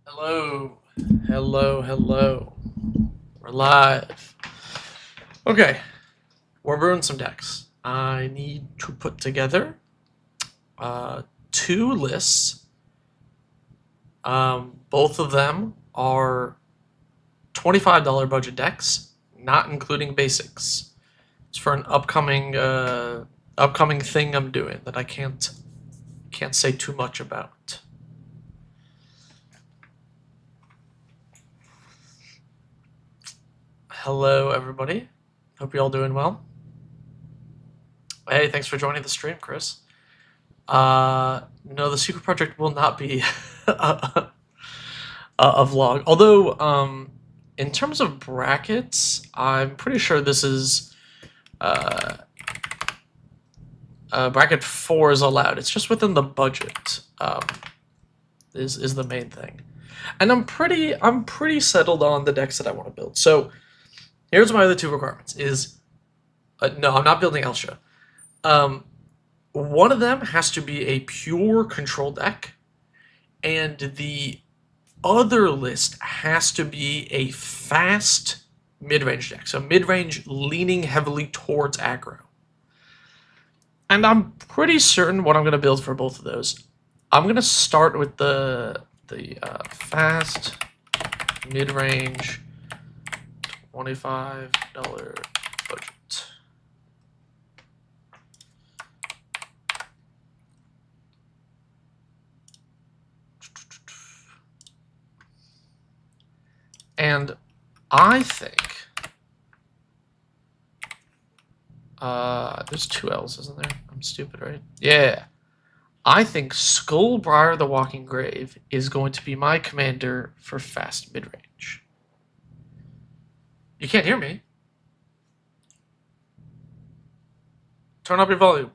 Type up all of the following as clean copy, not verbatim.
Hello, hello. We're live. Okay, we're brewing some decks. I need to put together two lists. Both of them are $25 budget decks, not including basics. It's for an upcoming thing I'm doing that I can't say too much about. Hello, everybody. Hope you're all doing well. Hey, thanks for joining the stream, Chris. No, the secret project will not be a vlog. Although, in terms of brackets, I'm pretty sure this is bracket 4 is allowed. It's just within the budget. Is the main thing, and I'm pretty settled on the decks that I want to build. So here's my other two requirements: no, I'm not building Elsha. One of them has to be a pure control deck, and the other list has to be a fast mid-range deck. So mid-range leaning heavily towards aggro. And I'm pretty certain what I'm going to build for both of those. I'm going to start with the fast mid-range $25 budget. And I think there's two L's, isn't there? I'm stupid, right? Yeah. I think Skullbriar the Walking Grave is going to be my commander for fast mid-range. You can't hear me. Turn up your volume.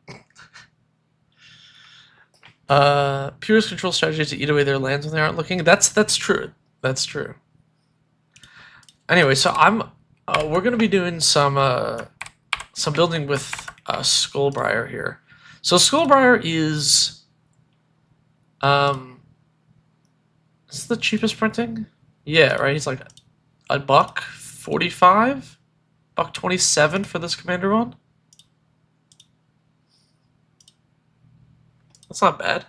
Purest control strategy to eat away their lands when they aren't looking. That's true. That's true. Anyway, so we're gonna be doing some building with Skullbriar here. So Skullbriar is is the cheapest printing? Yeah, right. He's like $1.45, $1.27 for this commander one. That's not bad.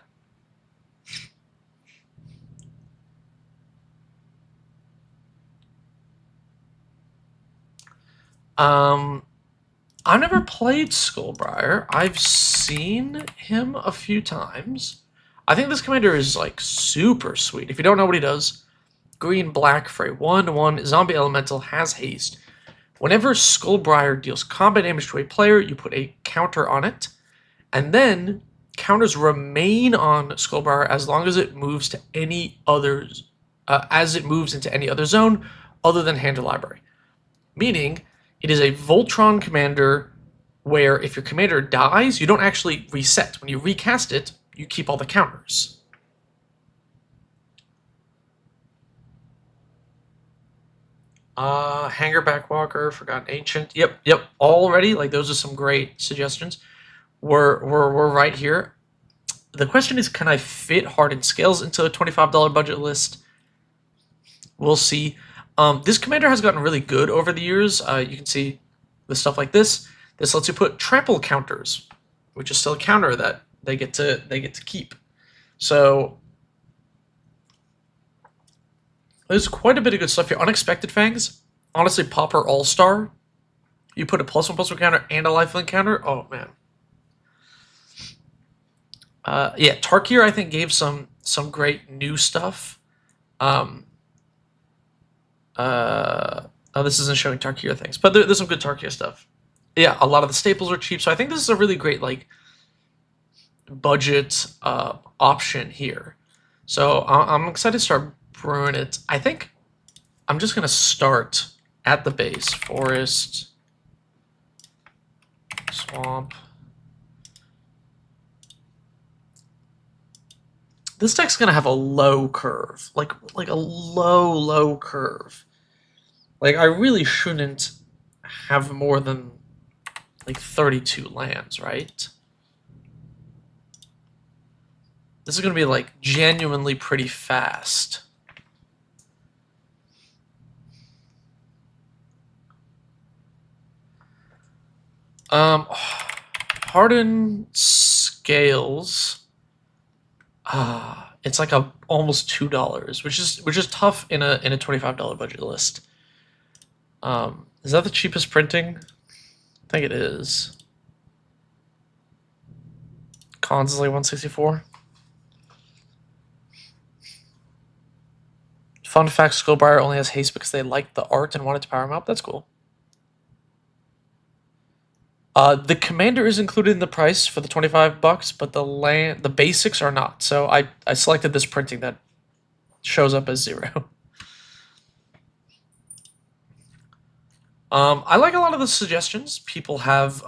I've never played Skullbriar. I've seen him a few times. I think this commander is like super sweet. If you don't know what he does, green black for a 1/1 zombie elemental, has haste. Whenever Skullbriar deals combat damage to a player, you put a counter on it, and then counters remain on Skullbriar as long as it moves to any others, as it moves into any other zone other than hand or library. Meaning, it is a Voltron commander where if your commander dies, you don't actually reset. When you recast it, you keep all the counters. Hanger Backwalker, Forgotten Ancient. Yep. Already, like those are some great suggestions. We're right here. The question is, can I fit Hardened Scales into a $25 budget list? We'll see. This commander has gotten really good over the years. You can see the stuff like this. This lets you put trample counters, which is still a counter that they get to keep. So there's quite a bit of good stuff here. Unexpected Fangs, honestly, Popper All-Star. You put a +1/+1 counter and a lifelink counter. Oh man. Yeah, Tarkir I think gave some great new stuff. Oh, this isn't showing Tarkir things, but there's some good Tarkir stuff. Yeah, a lot of the staples are cheap, so I think this is a really great like budget option here. So I'm excited to start brewing it. I think I'm just gonna start at the base: forest, swamp. This deck's gonna have a low curve, like a low curve. Like I really shouldn't have more than like 32 lands, right? This is gonna be like genuinely pretty fast. Hardened scales. It's like almost $2, which is tough in a $25 budget list. Is that the cheapest printing? I think it is. Cons is like 164. Fun fact: Skullbriar only has haste because they liked the art and wanted to power him up. That's cool. The commander is included in the price for the $25, but the basics are not. So I selected this printing that shows up as 0. I like a lot of the suggestions people have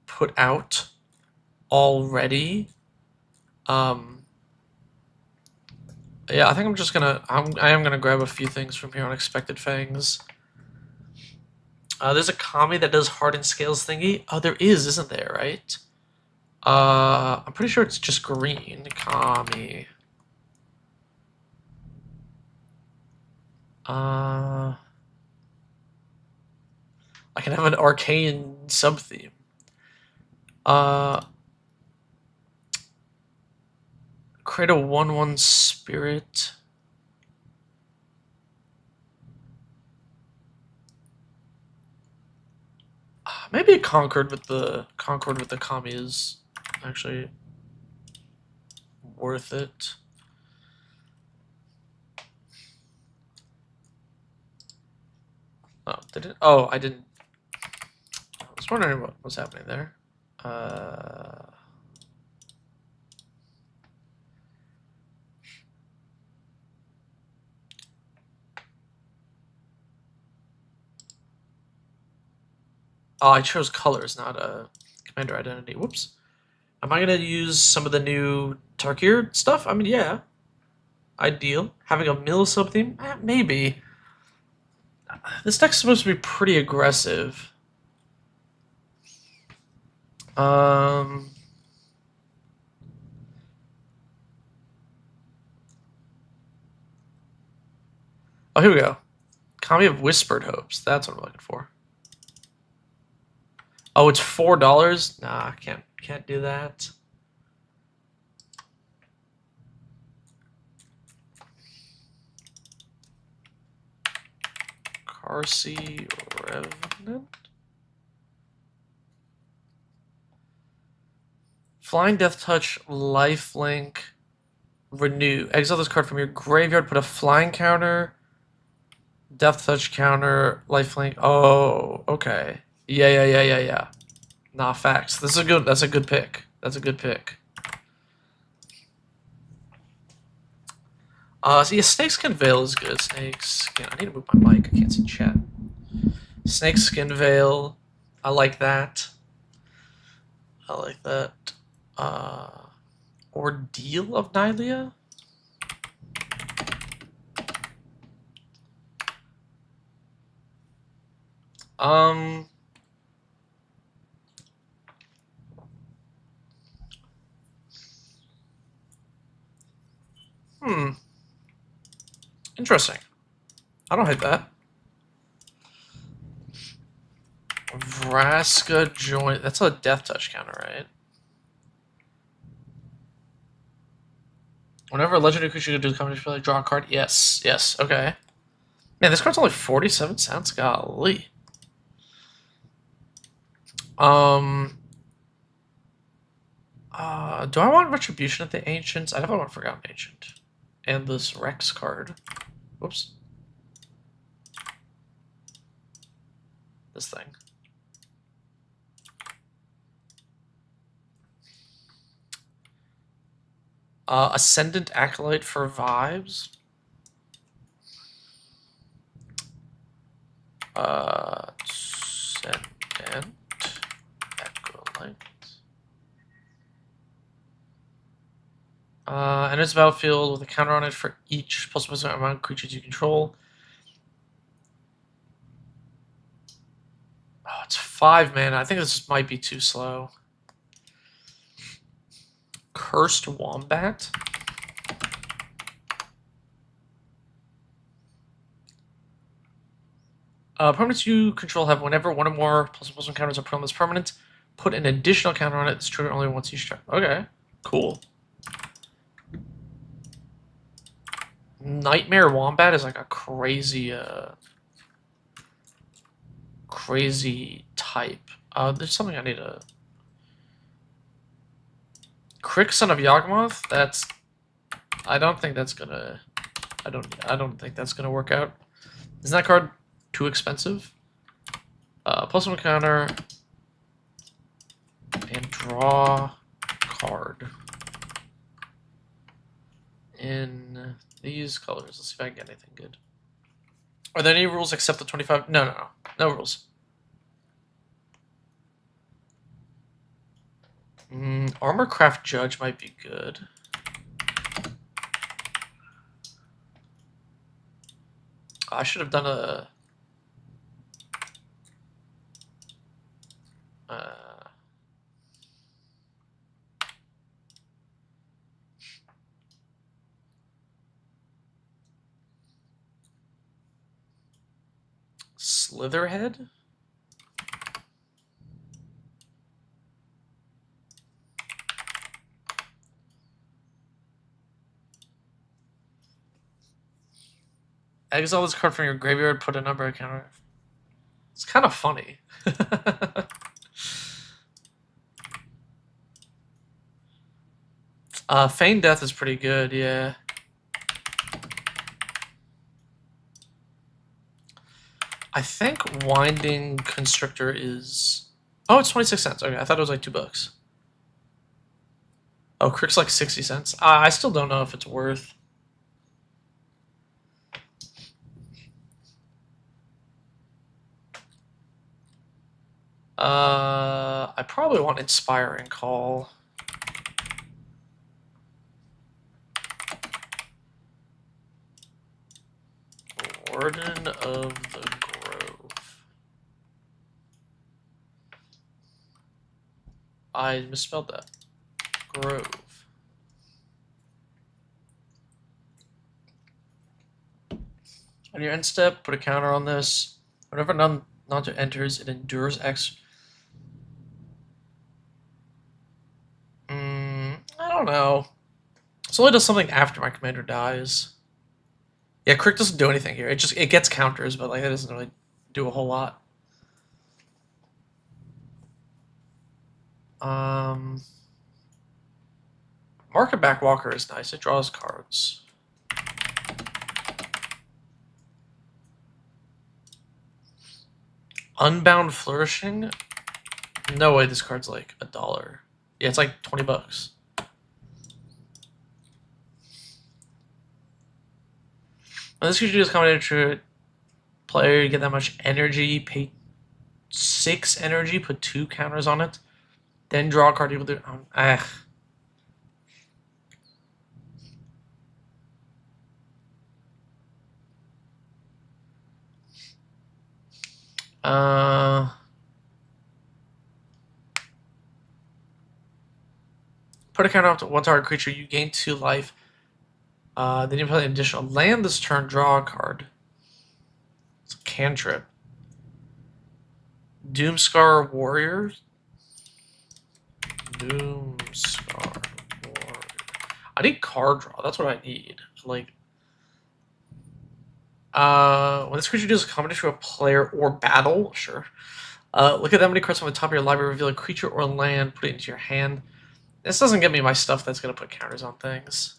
put out already. Yeah, I think I'm just gonna I am gonna grab a few things from here. Unexpected Fangs. There's a kami that does hardened scales thingy. Oh, there is, isn't there? Right? I'm pretty sure it's just green kami. I can have an arcane sub theme. Create a 1/1 spirit. Maybe a Concord with the kami is actually worth it. Oh, did it? Oh, I didn't. I was wondering what was happening there. Oh, I chose colors, not a commander identity. Whoops. Am I gonna use some of the new Tarkir stuff? I mean, yeah. Ideal. Having a mill sub theme? Maybe. This deck's supposed to be pretty aggressive. Oh, here we go. Kami of Whispered Hopes. That's what I'm looking for. Oh, it's $4? Nah, can't do that. Carsey Revenant. Flying Death Touch, Lifelink, Renew. Exile this card from your graveyard, put a flying counter, Death Touch counter, Lifelink. Oh, okay. Yeah. Nah, facts. That's a good pick. That's a good pick. So yeah, Snakeskin Veil is good. Snakeskin. I need to move my mic. I can't see chat. Snakeskin Veil. I like that. Ordeal of Nylea? Interesting. I don't hate that. Vraska Joint. That's a Death Touch counter, right? Whenever a legendary creature does come to play, draw a card. Yes. Okay. Man, this card's only 47 cents. Golly. Do I want Retribution at the Ancients? I definitely want Forgotten Ancient. And this Rex card. Whoops. This thing. Ascendant Acolyte for vibes. Ascendant Acolyte. Enters the battlefield with a counter on it for each plus amount of creatures you control. Oh, it's 5 mana. I think this might be too slow. Cursed Wombat. Permanents you control have whenever one or more +1/+1 counters are put on this permanent, put an additional counter on it. It's triggered only once each turn. Okay, cool. Nightmare Wombat is like a crazy, crazy type. There's something I need to... Crick, Son of Yawgmoth. That's... I don't think that's gonna... I don't think that's gonna work out. Isn't that card too expensive? +1 counter and draw card in these colors. Let's see if I can get anything good. Are there any rules except the 25? No rules. Armorcraft Judge might be good. I should have done a... Slitherhead? Exile this card from your graveyard, put a number counter. It's kind of funny. Feign Death is pretty good, yeah. I think Winding Constrictor is... Oh, it's 26 cents. Okay, I thought it was like $2. Oh, Crick's like 60 cents. I still don't know if it's worth... I probably want Inspiring Call. Warden of the Grove. I misspelled that. Grove. On your end step, put a counter on this. Whenever non-to enters, it endures X. I don't know. It only does something after my commander dies. Yeah, Crick doesn't do anything here. It gets counters, but like it doesn't really do a whole lot. Market Back Walker is nice. It draws cards. Unbound Flourishing? No way this card's like $1. Yeah, it's like $20. When this creature is combined to player, you get that much energy, pay 6 energy, put 2 counters on it, then draw a card equal to... Put a counter up to one target creature, you gain 2 life. Then you play an additional land this turn, draw a card. It's a cantrip. Doomscar Warrior. Doomscar Warrior. I need card draw. That's what I need. Like, when this creature deals a combination of a player or battle, sure. Look at that many cards on the top of your library, reveal a creature or land, put it into your hand. This doesn't give me my stuff that's going to put counters on things.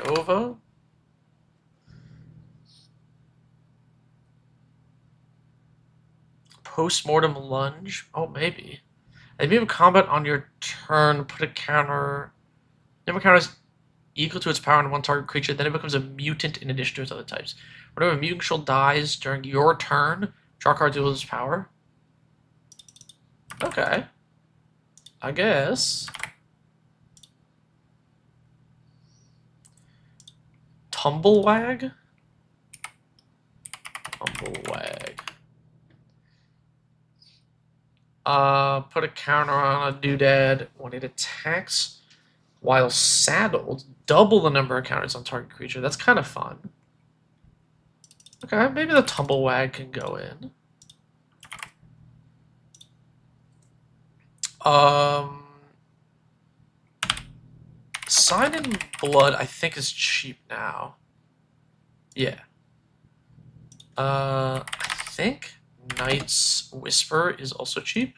Nova. Postmortem Lunge. Oh, maybe. At the beginning of combat on your turn, put a counter. Never counters equal to its power on one target creature, then it becomes a mutant in addition to its other types. Whenever a mutant control dies during your turn, draw a card equal to its power. Okay. I guess. Tumblewag? Tumblewag. Put a counter on a doodad when it attacks. While saddled, double the number of counters on target creature. That's kind of fun. Okay, maybe the Tumblewag can go in. Sign in Blood, I think, is cheap now. Yeah. I think Knight's Whisper is also cheap.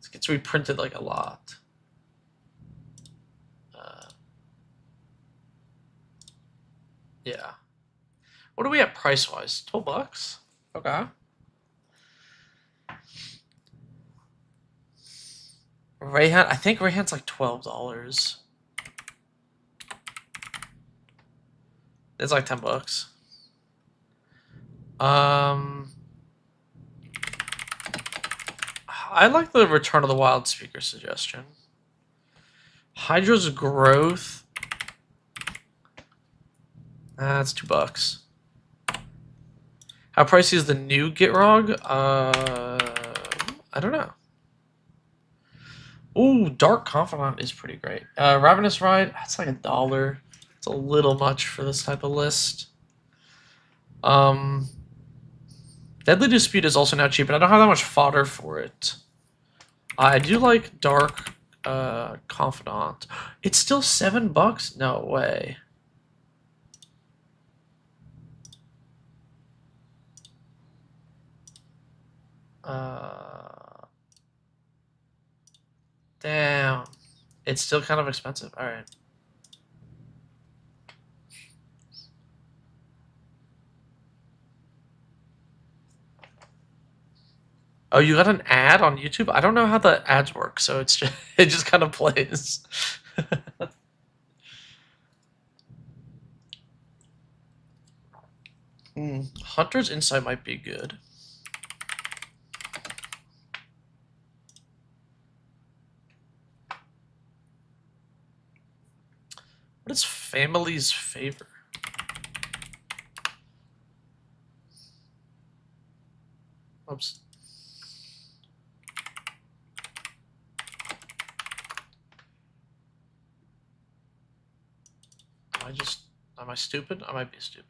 It gets reprinted like a lot. Yeah. What are we at price-wise? $12? Okay. Rayhan, I think Rayhan's like $12. It's like $10. I like the Return of the Wild Speaker suggestion. Hydra's Growth. That's $2. How pricey is the new Gitrog? I don't know. Ooh, Dark Confidant is pretty great. Ravenous Ride, that's like $1. It's a little much for this type of list. Deadly Dispute is also now cheap, but I don't have that much fodder for it. I do like Dark Confidant. It's still $7? No way. Damn. It's still kind of expensive. All right. Oh, you got an ad on YouTube? I don't know how the ads work, so it's just, it just kind of plays. Hunter's Insight might be good. What is Family's Favor? Oops. Am I stupid? I might be stupid.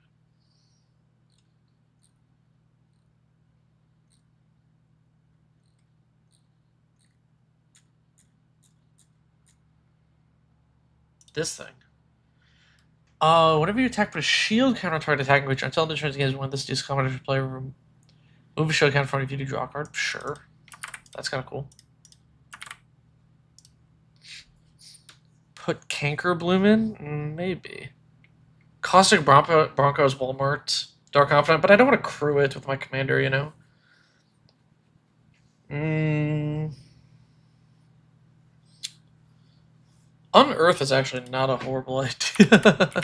This thing. Whenever you attack with a shield counter target attacking creature until the turn begins, when this deals combat to player room, move a shield counter in front of you to draw a card. Sure, that's kind of cool. Put Canker Bloom in, maybe. Caustic Broncos Walmart Dark Confidant, but I don't want to crew it with my commander, you know. Unearth is actually not a horrible idea.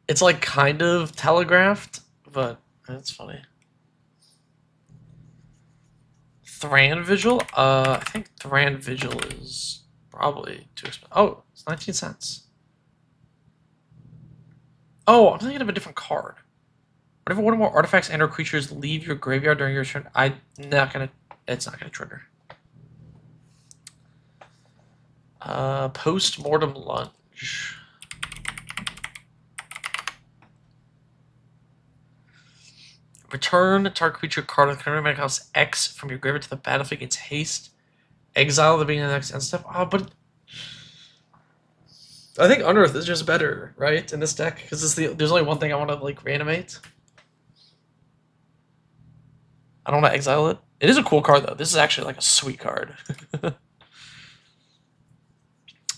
It's like kind of telegraphed, but that's funny. Thran Vigil? I think Thran Vigil is probably too expensive. Oh, it's 19 cents. Oh, I'm thinking of a different card. Whenever one or more artifacts and/or creatures leave your graveyard during your turn, it's not gonna trigger. Post-mortem lunge. Return target creature card with current mana cost X from your graveyard to the battlefield against haste. Exile the beginning of the next end step. Oh, but I think Unearth is just better, right, in this deck? Because there's only one thing I want to like reanimate. I don't want to exile it. It is a cool card though. This is actually like a sweet card.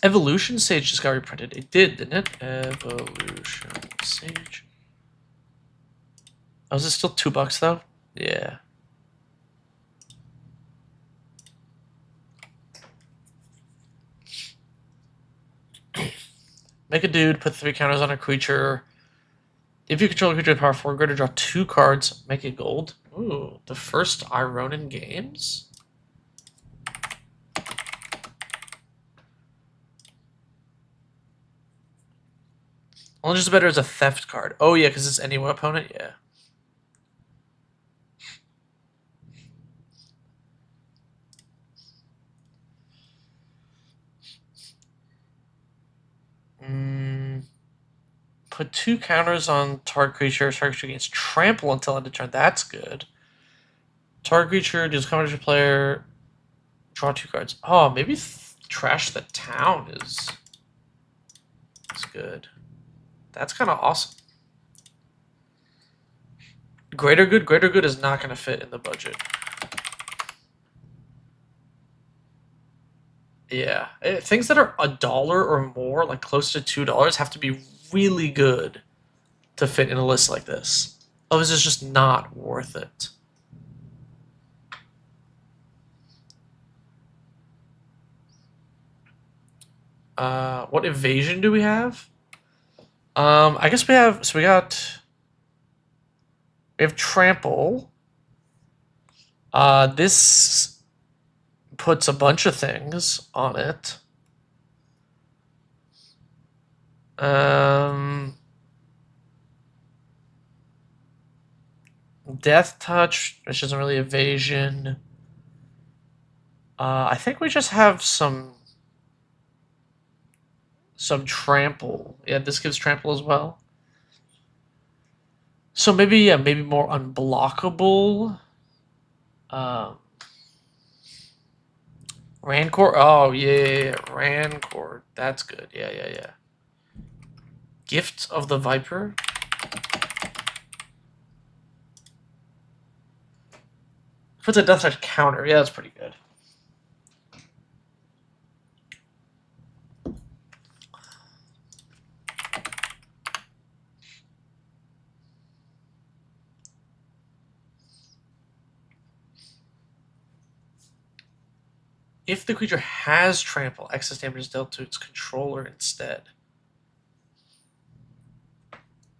Evolution Sage just got reprinted. It did, didn't it? Evolution Sage. Oh, is it still $2 though? Yeah. Make a dude, put 3 counters on a creature. If you control a creature with power 4 or greater, draw 2 cards, make it gold. Ooh, the first Ironin games? Only just better as a theft card. Oh yeah, because it's any opponent? Yeah. Put 2 counters on target creature. Target creature gains trample until end of turn. That's good. Target creature deals combat to player. Draw 2 cards. Oh, maybe trash the town is good. That's kind of awesome. Greater good is not going to fit in the budget. Yeah, things that are $1 or more, like close to $2, have to be really good to fit in a list like this. Otherwise, it's just not worth it. What evasion do we have? I guess we have. So we have trample. This puts a bunch of things on it. Death touch, which isn't really evasion. I think we just have some trample. Yeah, this gives trample as well. So maybe, yeah, maybe more unblockable. Rancor. Oh yeah, Rancor. That's good. Yeah. Gift of the Viper. Puts a death touch counter. Yeah, that's pretty good. If the creature has trample, excess damage is dealt to its controller instead.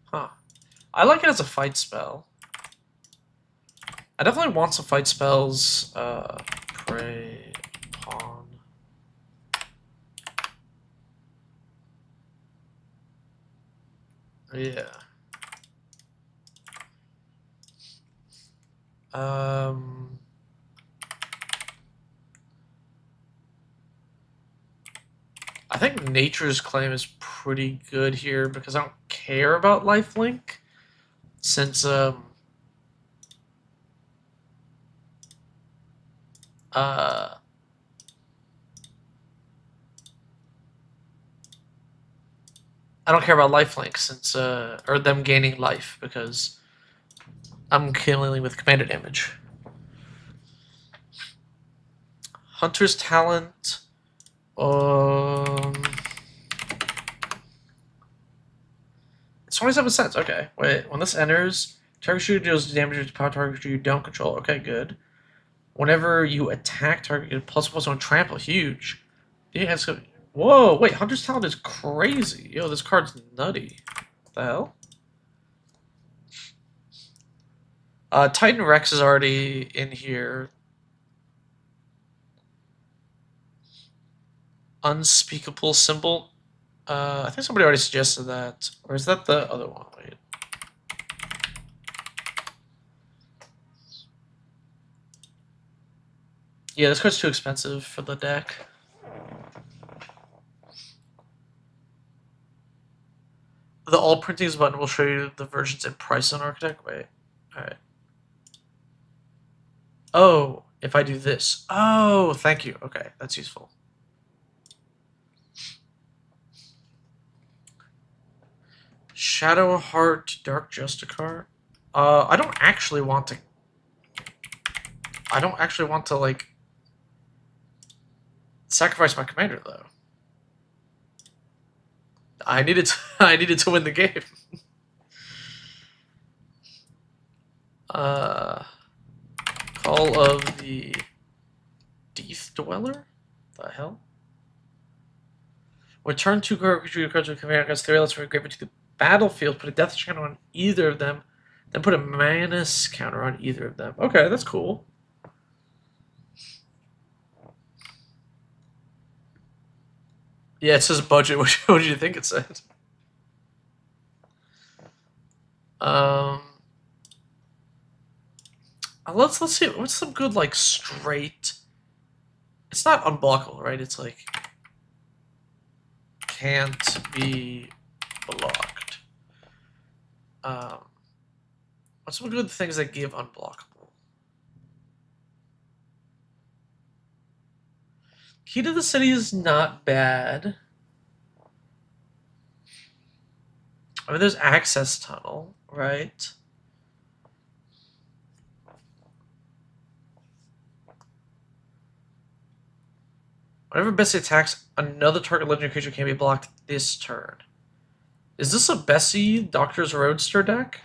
Huh. I like it as a fight spell. I definitely want some fight spells. Prey, Pawn. Yeah. I think Nature's Claim is pretty good here because I don't care about lifelink, since I don't care about lifelink since or them gaining life because I'm killing with commander damage. Hunter's Talent. It's 27 cents. Okay, wait. When this enters, target shooter deals damage to power target you don't control. Okay, good. Whenever you attack target, you +1/+1 trample. Huge. Yeah, it's good. Whoa, wait. Hunter's Talent is crazy. Yo, this card's nutty. What the hell? Titan Rex is already in here. Unspeakable Symbol. I think somebody already suggested that. Or is that the other one? Wait. Yeah, this card's too expensive for the deck. The all printings button will show you the versions in price on Architect. Wait. Alright. Oh, if I do this. Oh, thank you. Okay, that's useful. Shadow Heart, Dark Justicar. I don't actually want to like sacrifice my commander though. I needed to win the game. Call of the Death Dweller? The hell? Return 2 cards with commander against 3 lets from your graveyard to the battlefield. Put a death counter on either of them. Then put a Manus counter on either of them. Okay, that's cool. Yeah, it says budget. What did you think it said? Let's see. What's some good like straight? It's not unblockable, right? It's like can't be blocked. What's some good things that give unblockable? Key to the City is not bad. I mean, there's access tunnel, right? Whenever Bessie attacks, another target legendary creature can be blocked this turn. Is this a Bessie Doctor's Roadster deck?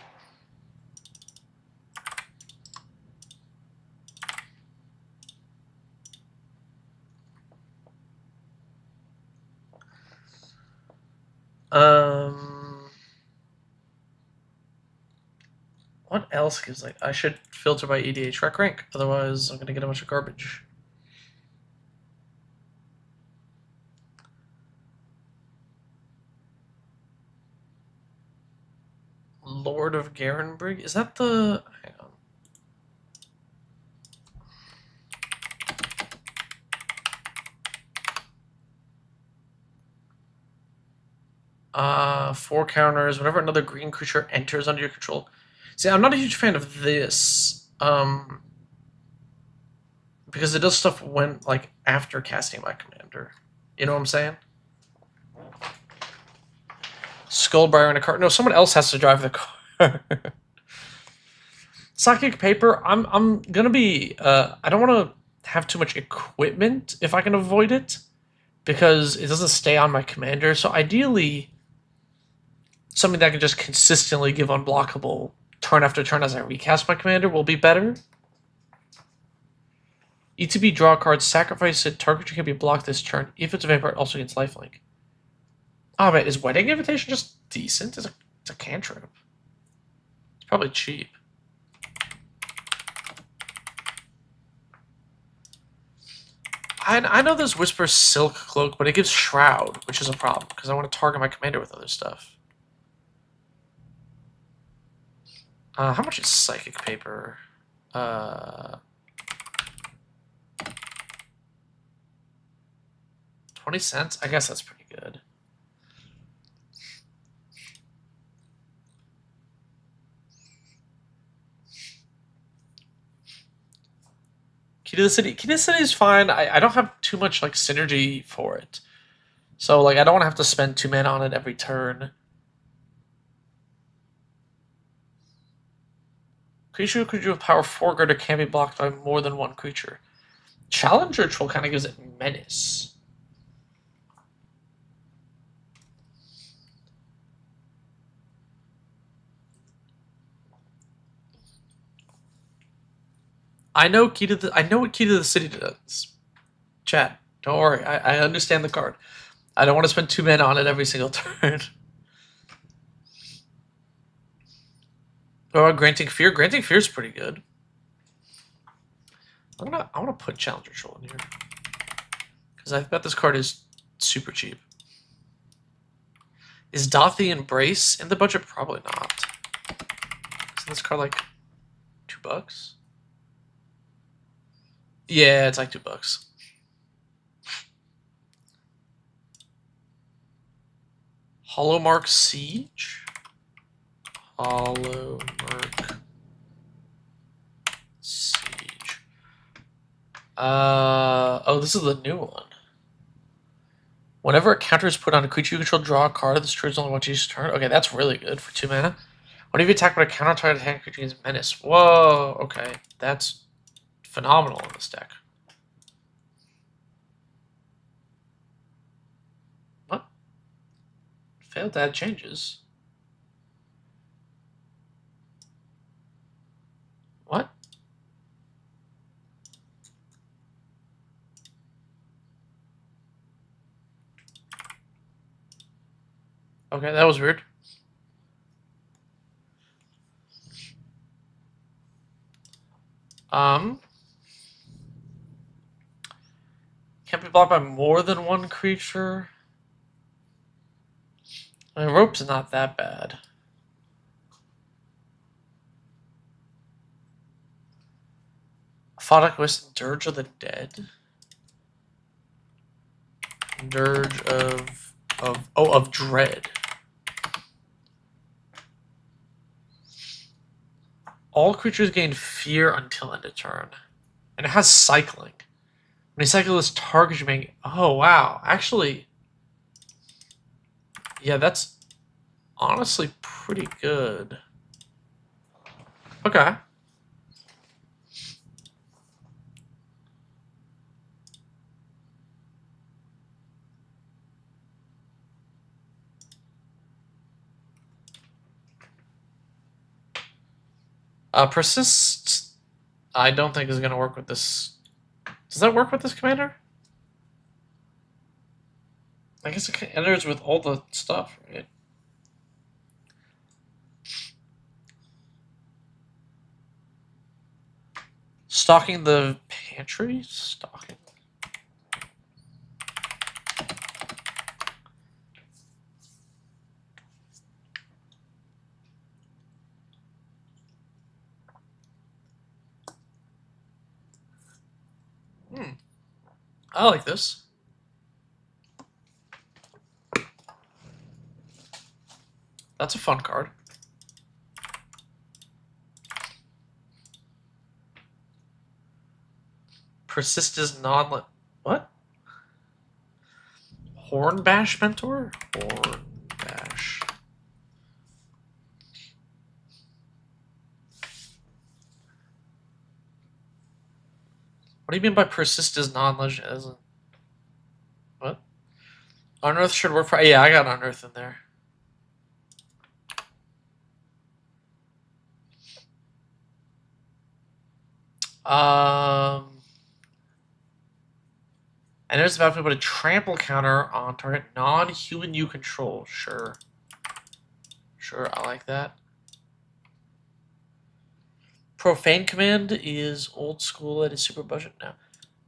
What else gives like I should filter by EDH rec rank, otherwise I'm gonna get a bunch of garbage. Lord of Garenbrig? Is that the hang on. 4 counters. Whenever another green creature enters under your control. See, I'm not a huge fan of this. Because it does stuff when like after casting my commander. You know what I'm saying? Skullbriar in a cart. No, someone else has to drive the car. Psychic Paper. I'm gonna be. I don't want to have too much equipment if I can avoid it, because it doesn't stay on my commander. So ideally, something that can just consistently give unblockable turn after turn as I recast my commander will be better. ETB draw a card, sacrifice it. Target can be blocked this turn if it's a vampire. It also gets lifelink. Oh man, is Wedding Invitation just decent? It's a cantrip. It's probably cheap. I know there's Whisper Silk Cloak, but it gives Shroud, which is a problem, because I want to target my commander with other stuff. How much is Psychic Paper? 20 cents? I guess that's pretty good. Key to the City. Key to the City is fine. I don't have too much like synergy for it. So like I don't want to have to spend 2 mana on it every turn. Creature with power 4 greater can be blocked by more than one creature. Challenger Troll kind of gives it menace. I know what Key to the City does. Chat, don't worry. I understand the card. I don't want to spend 2 mana on it every single turn. What about Granting Fear? Granting Fear is pretty good. I want to put Challenger Troll in here, because I bet this card is super cheap. Is Dothi Embrace in the budget? Probably not. Isn't this card like $2? Yeah, it's like $2. Hollowmark Siege? Hollowmark Siege. Oh, this is the new one. Whenever a counter is put on a creature you control, draw a card. This trigger's only once each turn. Okay, that's really good for 2 mana. Whenever you attack with a counter target attack creature gains menace. Whoa, okay. That's phenomenal in this deck. What? Failed to add changes. What? Okay, that was weird. Can't be blocked by more than one creature. I mean, Rope's not that bad. Photic Wisp, Dirge of the Dead. Dirge of Dread. All creatures gain fear until end of turn. And it has cycling. When you cycle this target, you make... Oh, wow. Actually, yeah, that's honestly pretty good. Okay. Persist, I don't think is going to work with this. Does that work with this commander? I guess it enters with all the stuff, right? Stocking the pantry? Stocking. I like this. That's a fun card. Persist is non... What? Hornbash Mentor? Hornbash. What do you mean by persist is non-legend? What? Unearth should work for... Yeah, I got Unearth in there. And there's about to put a trample counter on target non-human you control. Sure. Sure, I like that. Profane Command is old school at a super budget now.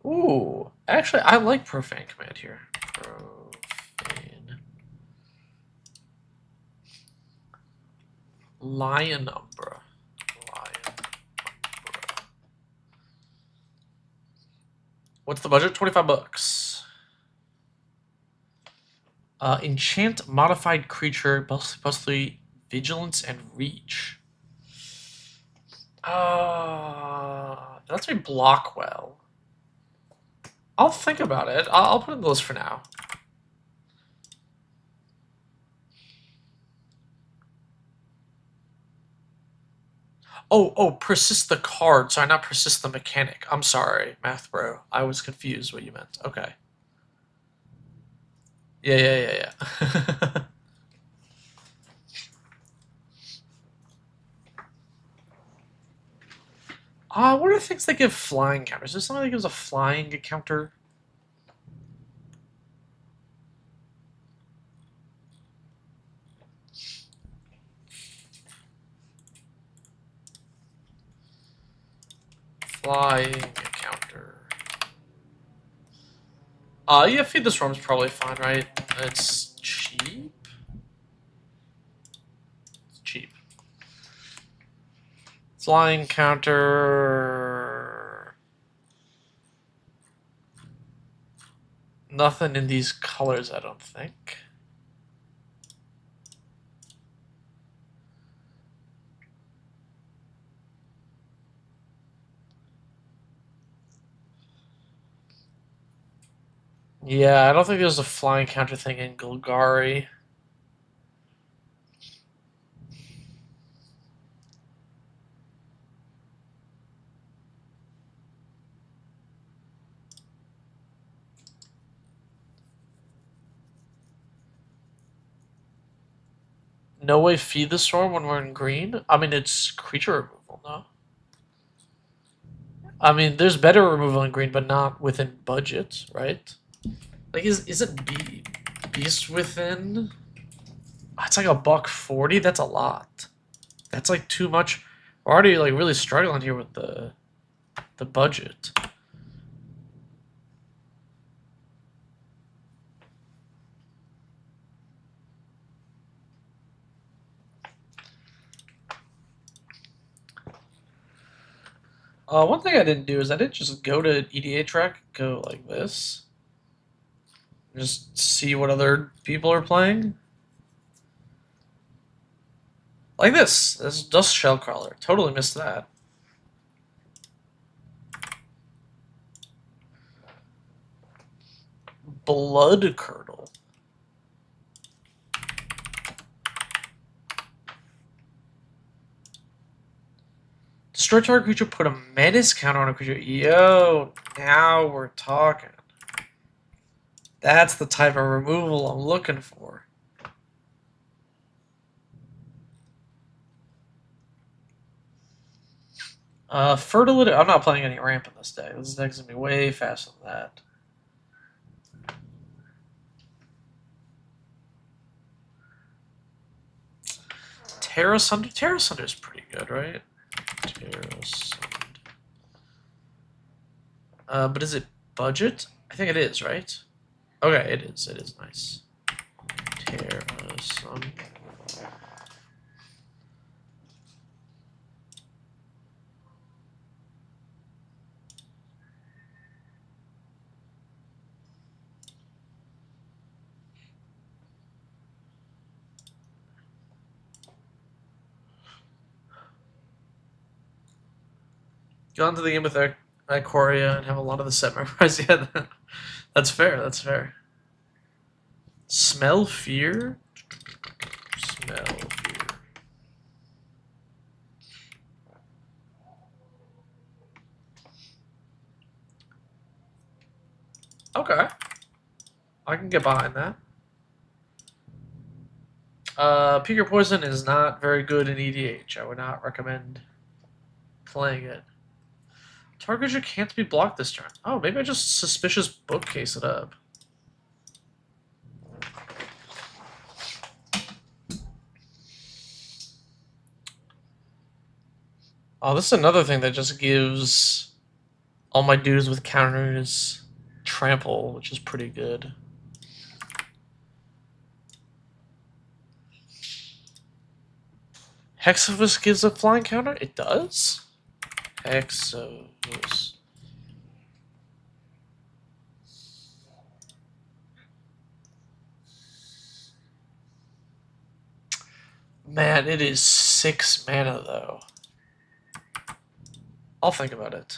Ooh, actually, I like Profane Command here. Profane. Lion Umbra. What's the budget? 25 bucks. Enchant modified creature, +3 vigilance and reach. That's me block well. I'll think about it. I'll put it in the list for now. Oh, persist the card. Sorry, not persist the mechanic. I'm sorry, math bro. I was confused what you meant. Okay. Yeah. What are things that give flying counters? Is there something that gives a flying counter? Flying counter. Yeah, Feed the Swarm's probably fine, right? It's cheap. It's cheap. Flying counter. Nothing in these colors, I don't think. Yeah, I don't think there's a flying counter thing in Golgari. No way Feed the Storm when we're in green? I mean, it's creature removal, no? I mean, there's better removal in green, but not within budget, right? Like, is it Beast Within? It's like $140. That's a lot. That's like too much. We're already like really struggling here with the budget. One thing I didn't do is I didn't just go to EDA track, go like this. Just see what other people are playing. Like this. This is Dust Shell Crawler. Totally missed that. Blood Curdle. Destroy target creature, put a menace counter on a creature. Yo, now we're talking. That's the type of removal I'm looking for. Fertility. I'm not playing any ramp in this deck. This deck's gonna be way faster than that. Terra Sunder. Terra Sunder is pretty good, right? Terra Sunder. But is it budget? I think it is, right? Okay, it is. It is nice. Terra Sunder. Go into the game with Ikoria and have a lot of the set memorized. Yeah, that's fair. That's fair. Smell fear. Smell fear. Okay, I can get behind that. Pick Your Poison is not very good in EDH. I would not recommend playing it. Target creature can't be blocked this turn. Oh, maybe I just suspicious bookcase it up. Oh, this is another thing that just gives all my dudes with counters trample, which is pretty good. Hexavus gives a flying counter? It does? Hexavus. Man, it is 6 mana, though. I'll think about it.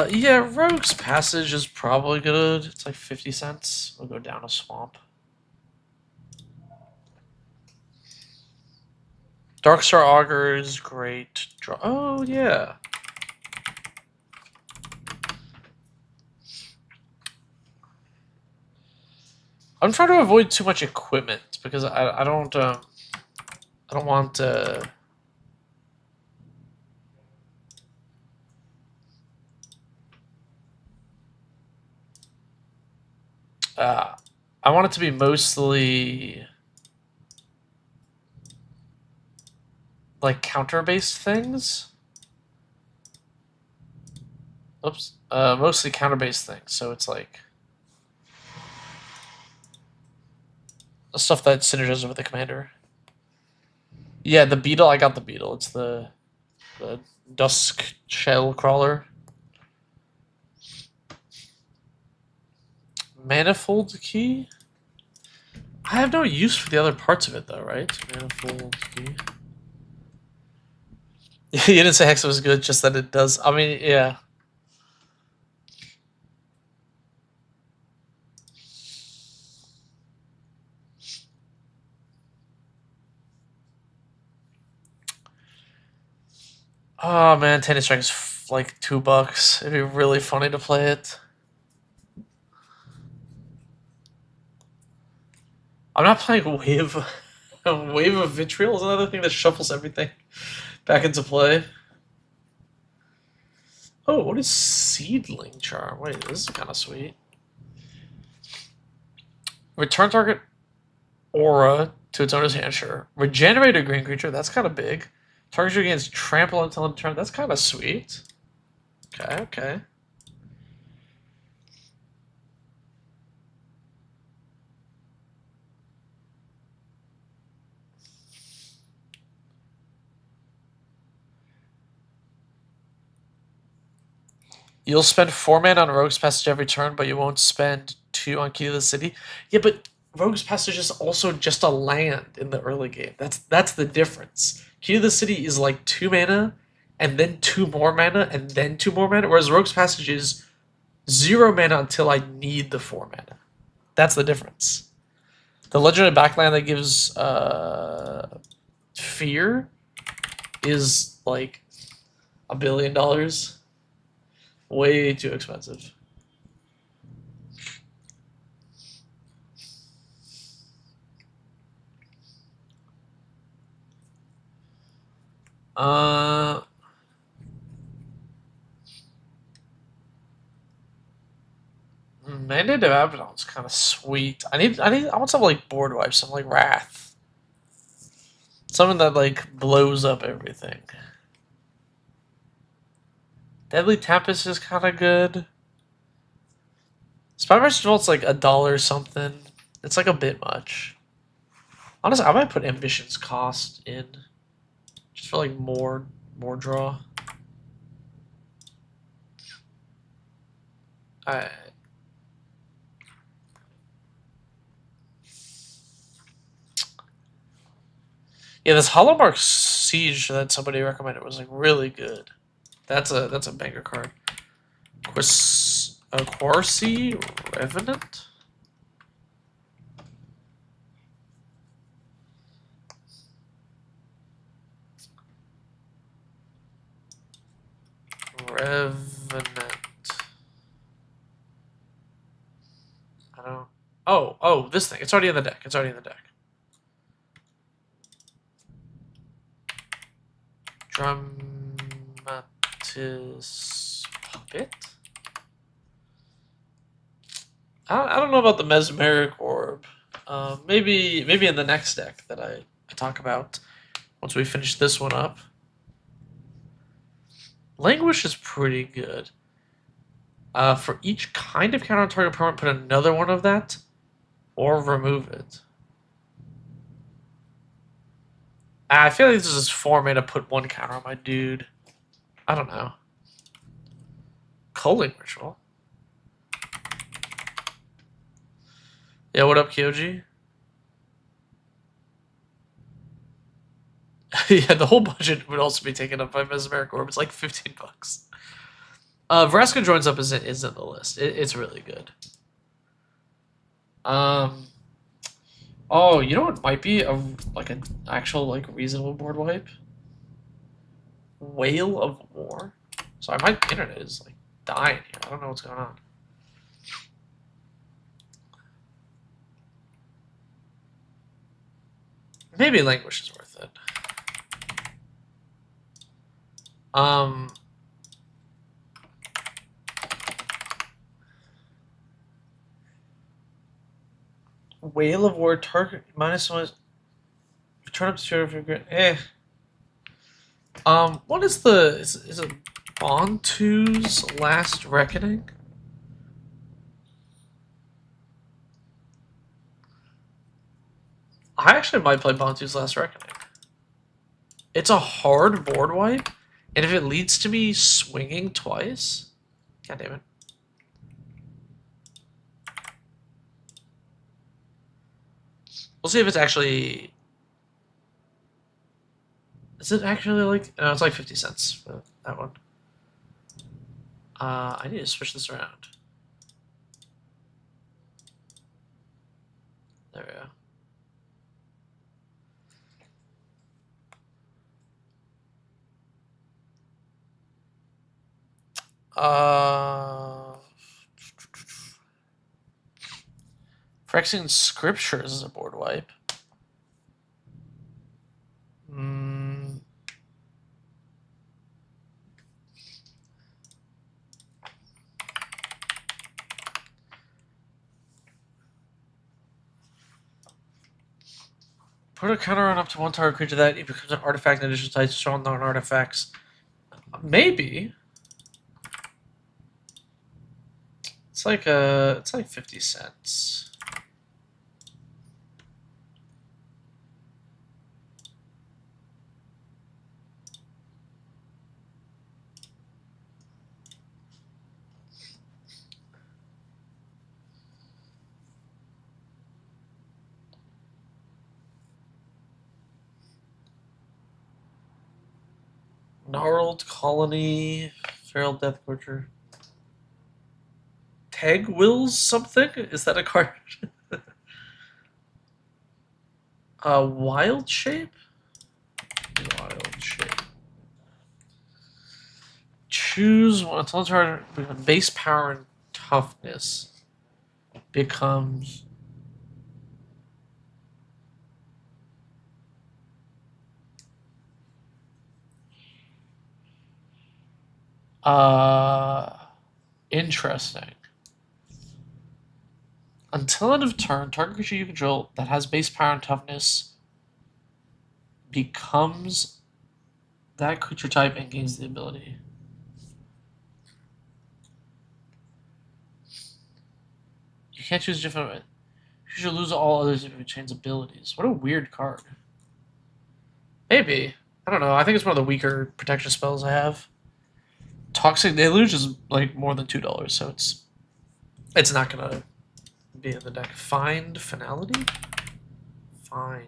Yeah, Rogue's Passage is probably good. It's like 50 cents. We'll go down a swamp. Darkstar Augur is great. Oh, yeah. I'm trying to avoid too much equipment because I don't want I want it to be mostly like counter-based things. Oops. Mostly counter-based things. So it's like stuff that synergizes with the commander. Yeah, the beetle. I got the beetle. It's the dusk shell crawler. Manifold key. I have no use for the other parts of it, though, right? Manifold key. You didn't say Hex was good, just that it does. I mean, yeah. Oh man, Tennis Strike is like $2. It'd be really funny to play it. I'm not playing Wave. Wave of Vitriol is another thing that shuffles everything back into play. Oh, what is Seedling Charm? Wait, this is kind of sweet. Return target aura to its owner's hand, sure. Regenerate a green creature, that's kind of big. Target creature gains trample until end of turn, that's kind of sweet. Okay, okay. You'll spend 4 mana on Rogue's Passage every turn, but you won't spend 2 on Key to the City. Yeah, but Rogue's Passage is also just a land in the early game. That's the difference. Key to the City is like 2 mana, and then 2 more mana, and then 2 more mana, whereas Rogue's Passage is 0 mana until I need the 4 mana. That's the difference. The legendary backland that gives fear is like $1 billion. Way too expensive. Mandate of Abaddon's kind of sweet. I want some like board wipe, some like Wrath. Something that like blows up everything. Deadly Tempest is kind of good. Spymaster's Vault's like $1 something. It's like a bit much. Honestly, I might put Ambition's Cost in. Just for like more draw. Alright. Yeah, this Hollowmark Siege that somebody recommended was like really good. That's a banger card. Quarcy Revenant? Revenant. I don't. Oh, this thing. It's already in the deck. It's already in the deck. Dramatis Puppet? I don't know about the Mesmeric Orb. Maybe in the next deck that I talk about once we finish this one up. Languish is pretty good. For each kind of counter on target permanent, put another one of that, or remove it. I feel like this is 4 mana to put 1 counter on my dude. I don't know. Culling Ritual. Yeah, what up, Kyoji? Yeah, the whole budget would also be taken up by Mesmeric Orb. It's like $15. Vraska joins up isn't the list. It's really good. Oh, you know what might be an actual like reasonable board wipe? Whale of War. Sorry, my internet is like dying here. I don't know what's going on. Maybe Languish is worth it. Whale of War target -1. Return up to 0 if you're good. What is the is it Bontu's Last Reckoning? I actually might play Bontu's Last Reckoning. It's a hard board wipe, and if it leads to me swinging twice, god damn it. We'll see if it's actually. Is it actually like? No, it's like 50 cents for that one. I need to switch this around. There we go. Phyrexian Scriptures is a board wipe. Put a counter on up to 1 target creature that it becomes an artifact in addition to types shown on artifacts. Maybe. It's like 50 cents. Gnarled Colony, Feral Death Torture. Tag Wills something? Is that a card? Wild Shape? Wild Shape. Choose one. Until it's hard. Base power and toughness becomes. Interesting. Until end of turn, target creature you control that has base power and toughness becomes that creature type and gains the ability. You can't choose different. You should lose all others if it changes abilities. What a weird card. Maybe. I don't know. I think it's one of the weaker protection spells I have. Toxic Deluge is like more than $2, so it's not gonna be in the deck. Find Finality? Find.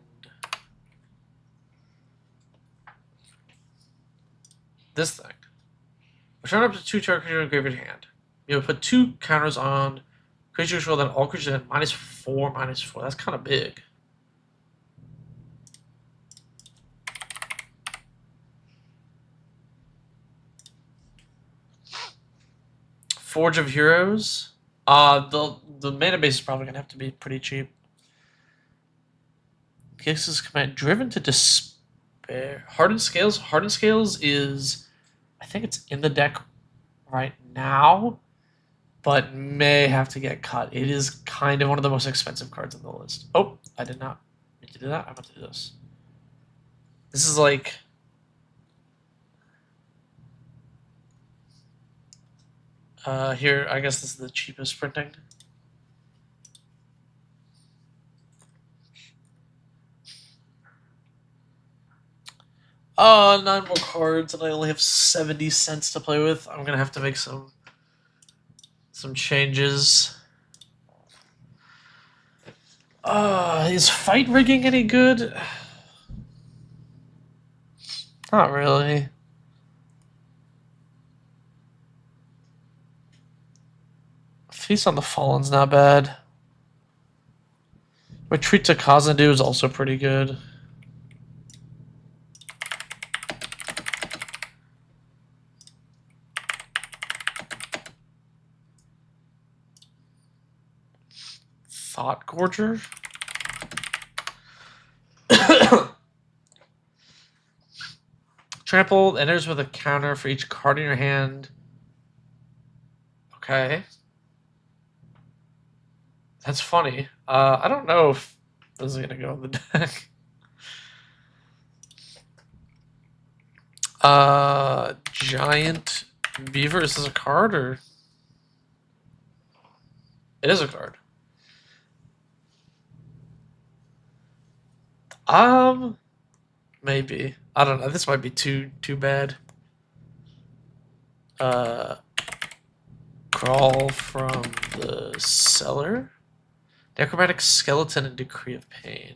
This thing. Return up to 2 target creatures in a graveyard hand. You will put 2 counters on creature control, then all creatures at -4/-4. That's kind of big. Forge of Heroes. The mana base is probably gonna have to be pretty cheap. Kix's command driven to despair. Hardened Scales. Hardened Scales is, I think it's in the deck right now, but may have to get cut. It is kind of one of the most expensive cards on the list. Oh, I did not mean to do that. I meant to do this. This is like. Here, I guess this is the cheapest printing. Oh, 9 more cards, and I only have 70 cents to play with. I'm gonna have to make some changes. Is fight rigging any good? Not really. Feast on the Fallen's not bad. Retreat to Kazandu is also pretty good. Thought Gorger. Trample enters with a counter for each card in your hand. Okay. That's funny. I don't know if this is going to go in the deck. Giant Beaver. Is this a card or? It is a card. Maybe. I don't know. This might be too bad. Crawl from the cellar. Necromantic Skeleton and Decree of Pain.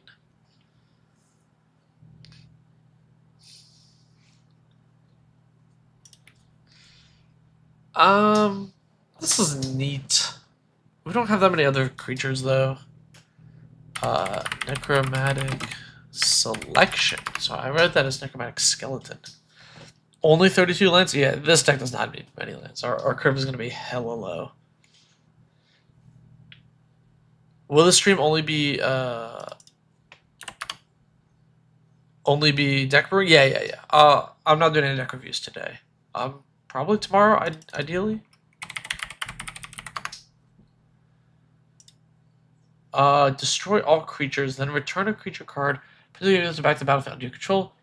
This is neat. We don't have that many other creatures though. Necromantic Selection. So I read that as Necromantic Skeleton. Only 32 lands? Yeah, this deck does not need many lands. Our curve is going to be hella low. Will the stream only be deck brewing? Yeah. I'm not doing any deck reviews today. Probably tomorrow, ideally. Destroy all creatures, then return a creature card. Put the back to the battlefield under your control.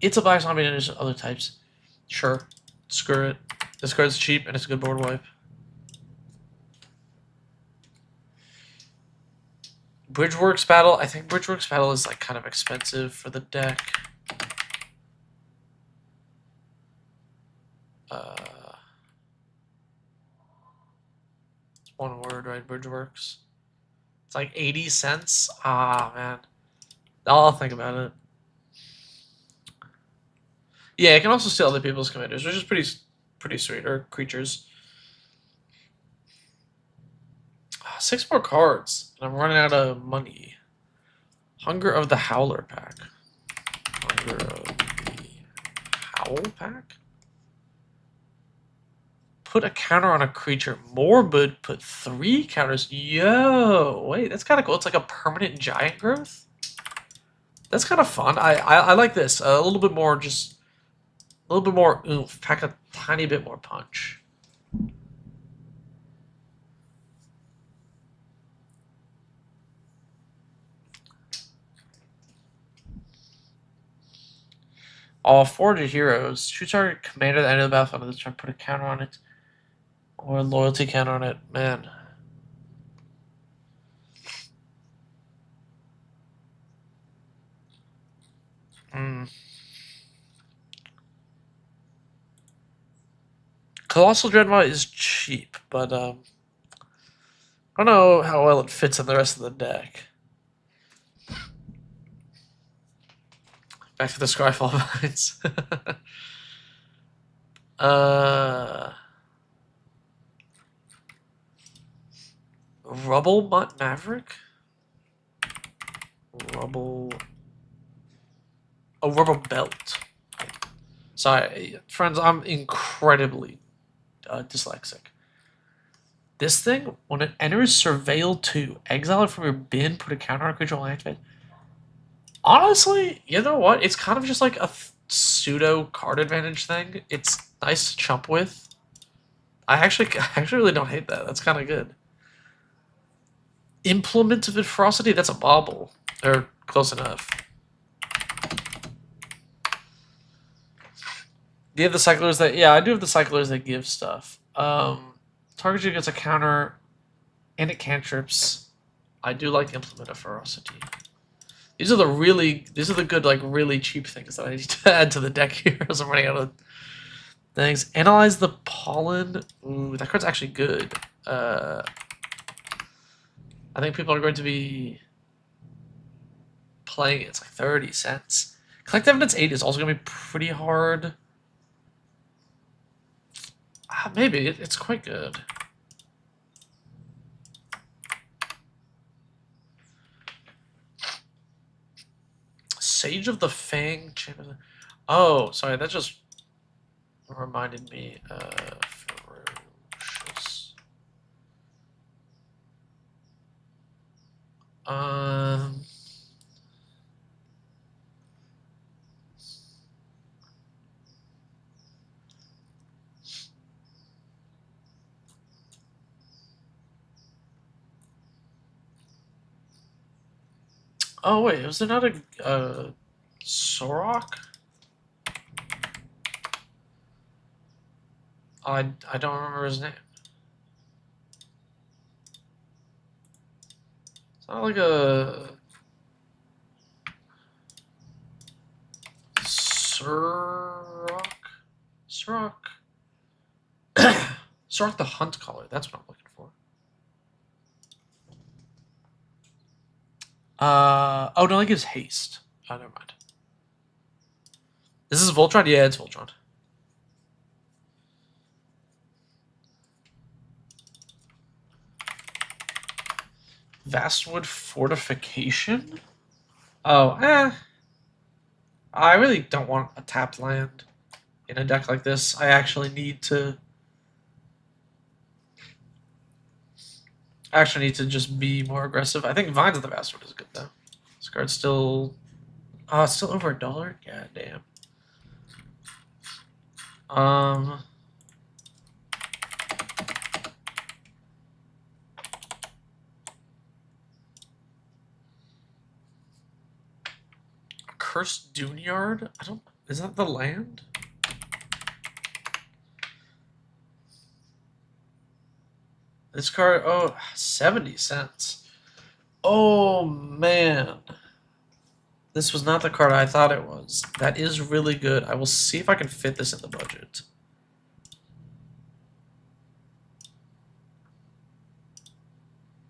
It's a black zombie and there's other types. Sure. Screw it. This card's cheap and it's a good board wipe. Bridgeworks Battle. I think Bridgeworks Battle is like kind of expensive for the deck. It's one word, right? Bridgeworks. It's like 80 cents. Ah, man. I'll think about it. Yeah, it can also steal other people's commanders, which is pretty sweet, or creatures. 6 more cards, and I'm running out of money. Hunger of the Howler pack. Hunger of the Howl pack? Put a counter on a creature. Morbid, put 3 counters. Yo, wait, that's kind of cool. It's like a permanent giant growth. That's kind of fun. I like this. A little bit more, just a little bit more oomph. Pack a tiny bit more punch. All Forge of Heroes. Choose target commander at the end of the battlefield of this turn. Put a counter on it. Or a loyalty counter on it. Man. Colossal Dreadnought is cheap, but I don't know how well it fits in the rest of the deck. Back to the Scryfall Vines. Rubble Maverick? Rubble... Oh, Rubble Belt. Sorry, friends, I'm incredibly dyslexic. This thing, when it enters Surveil 2, exile it from your bin, put a counter on a creature while activated. Honestly, you know what? It's kind of just like a pseudo card advantage thing. It's nice to chump with. I actually really don't hate that. That's kind of good. Implement of Ferocity, that's a bauble. Or close enough. Do you have the cyclers that... Yeah, I do have the cyclers that give stuff. Target you gets a counter and it cantrips. I do like Implement of Ferocity. These are the good, like, really cheap things that I need to add to the deck here as I'm running out of things. Analyze the Pollen. Ooh, that card's actually good. I think people are going to be playing it. It's like 30 cents. Collect Evidence 8 is also going to be pretty hard. Maybe. It's quite good. Sage of the Fang. Oh, sorry. That just reminded me. Ferocious. Oh wait, was there not a Sorok? I don't remember his name. It's not like a Sorok. Sorok the Hunt Caller. That's what I'm looking for. Oh no, it gives haste. Oh, never mind. This is Voltron? Yeah, it's Voltron. Vastwood Fortification? Oh, I really don't want a tapped land in a deck like this. I actually need to... just be more aggressive. I think Vines of the Vastwood is good, though. This card's still... it's still over $1? God damn. Cursed Duneyard? I don't... Is that the land? This card... Oh, 70 cents. Oh, man. This was not the card I thought it was. That is really good. I will see if I can fit this in the budget.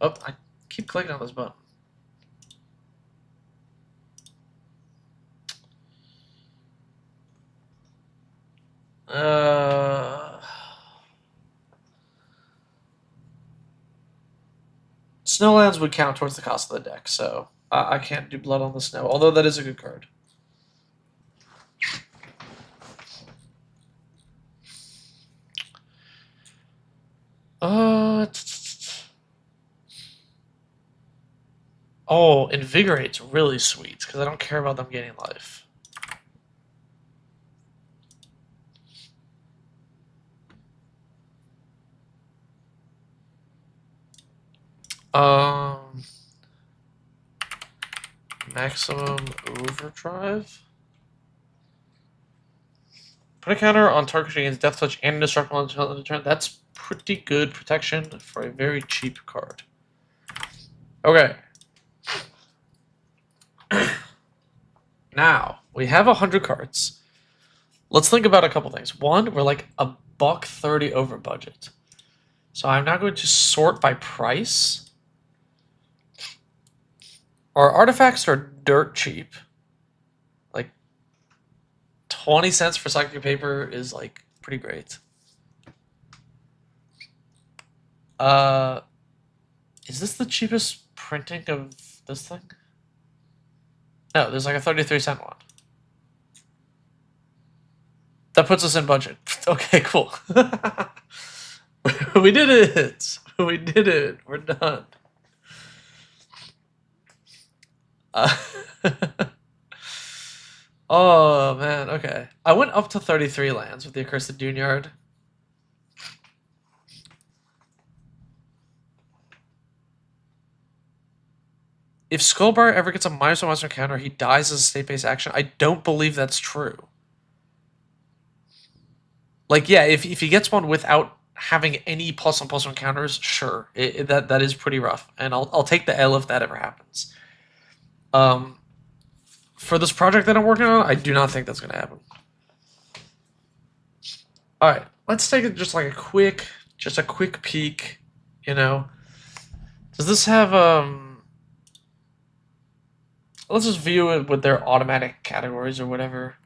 Oh, I keep clicking on this button. Snowlands would count towards the cost of the deck, so I can't do Blood on the Snow, although that is a good card. Oh, Invigorate's really sweet, because I don't care about them gaining life. Maximum Overdrive. Put a counter on target against Death Touch and Indestructible until the turn. That's pretty good protection for a very cheap card. Okay. Now, we have 100 cards. Let's think about a couple things. One, we're like $130 over budget. So I'm now going to sort by price. Our artifacts are dirt cheap. Like 20 cents for psychic paper is like pretty great. Is this the cheapest printing of this thing? No, there's like a 33-cent one. That puts us in budget. Okay, cool. We did it. We did it. We're done. Oh, man. Okay. I went up to 33 lands with the Accursed Duneyard. If Skullbriar ever gets a -1/-1 counter, he dies as a state-based action. I don't believe that's true. Like, yeah, if he gets one without having any +1/+1 counters, sure, that is pretty rough, and I'll take the L if that ever happens. For this project that I'm working on, I do not think that's gonna happen. All right, let's take it just like a quick peek. You know, does this have Let's just view it with their automatic categories or whatever.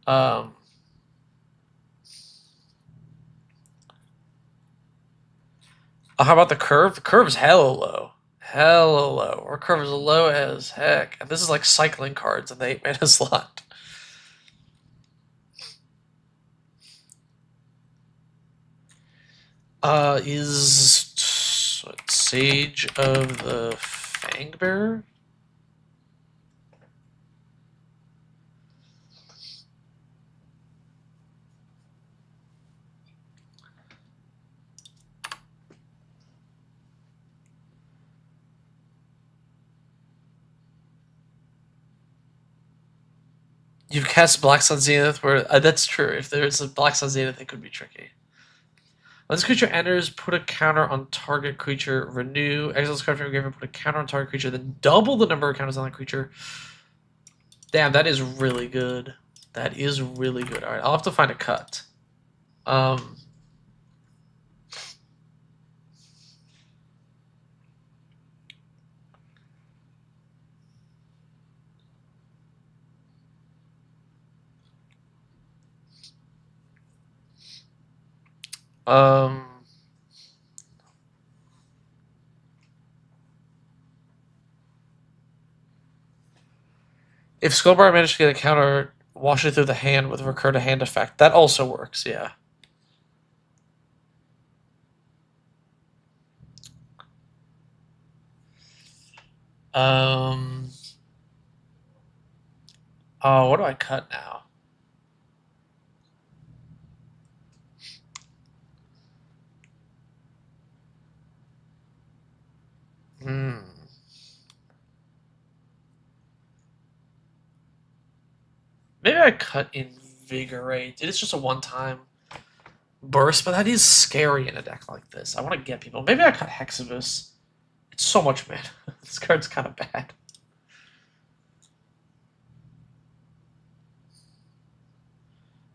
How about the curve? The curve's hella low. Hella low. Our curve is low as heck. And this is like cycling cards in the 8-mana slot. Is what, Sage of the Fangbearer? You've cast Black Sun Zenith, where that's true. If there's a Black Sun Zenith, it could be tricky. When this creature enters, put a counter on target creature, renew, exile this card from your graveyard, put a counter on target creature, then double the number of counters on that creature. Damn, that is really good. That is really good. Alright, I'll have to find a cut. If Skullbriar managed to get a counter, wash it through the hand with a recur to hand effect. That also works, yeah. Oh, what do I cut now? Maybe I cut Invigorate. It is just a one-time burst, but that is scary in a deck like this. I want to get people. Maybe I cut Hexavus. It's so much mana. This card's kind of bad.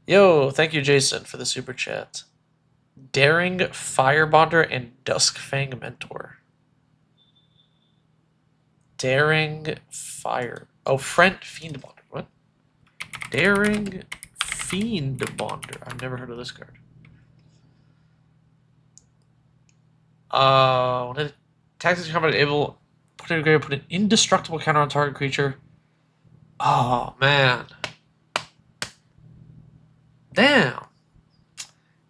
Yo, thank you, Jason, for the super chat. Daring Firebonder and Duskfang Mentor. Daring Fire. Oh, Fiendbonder. What? Daring Fiend Bonder. I've never heard of this card. When it attacks this combat, able put an indestructible counter on target creature. Oh man, damn!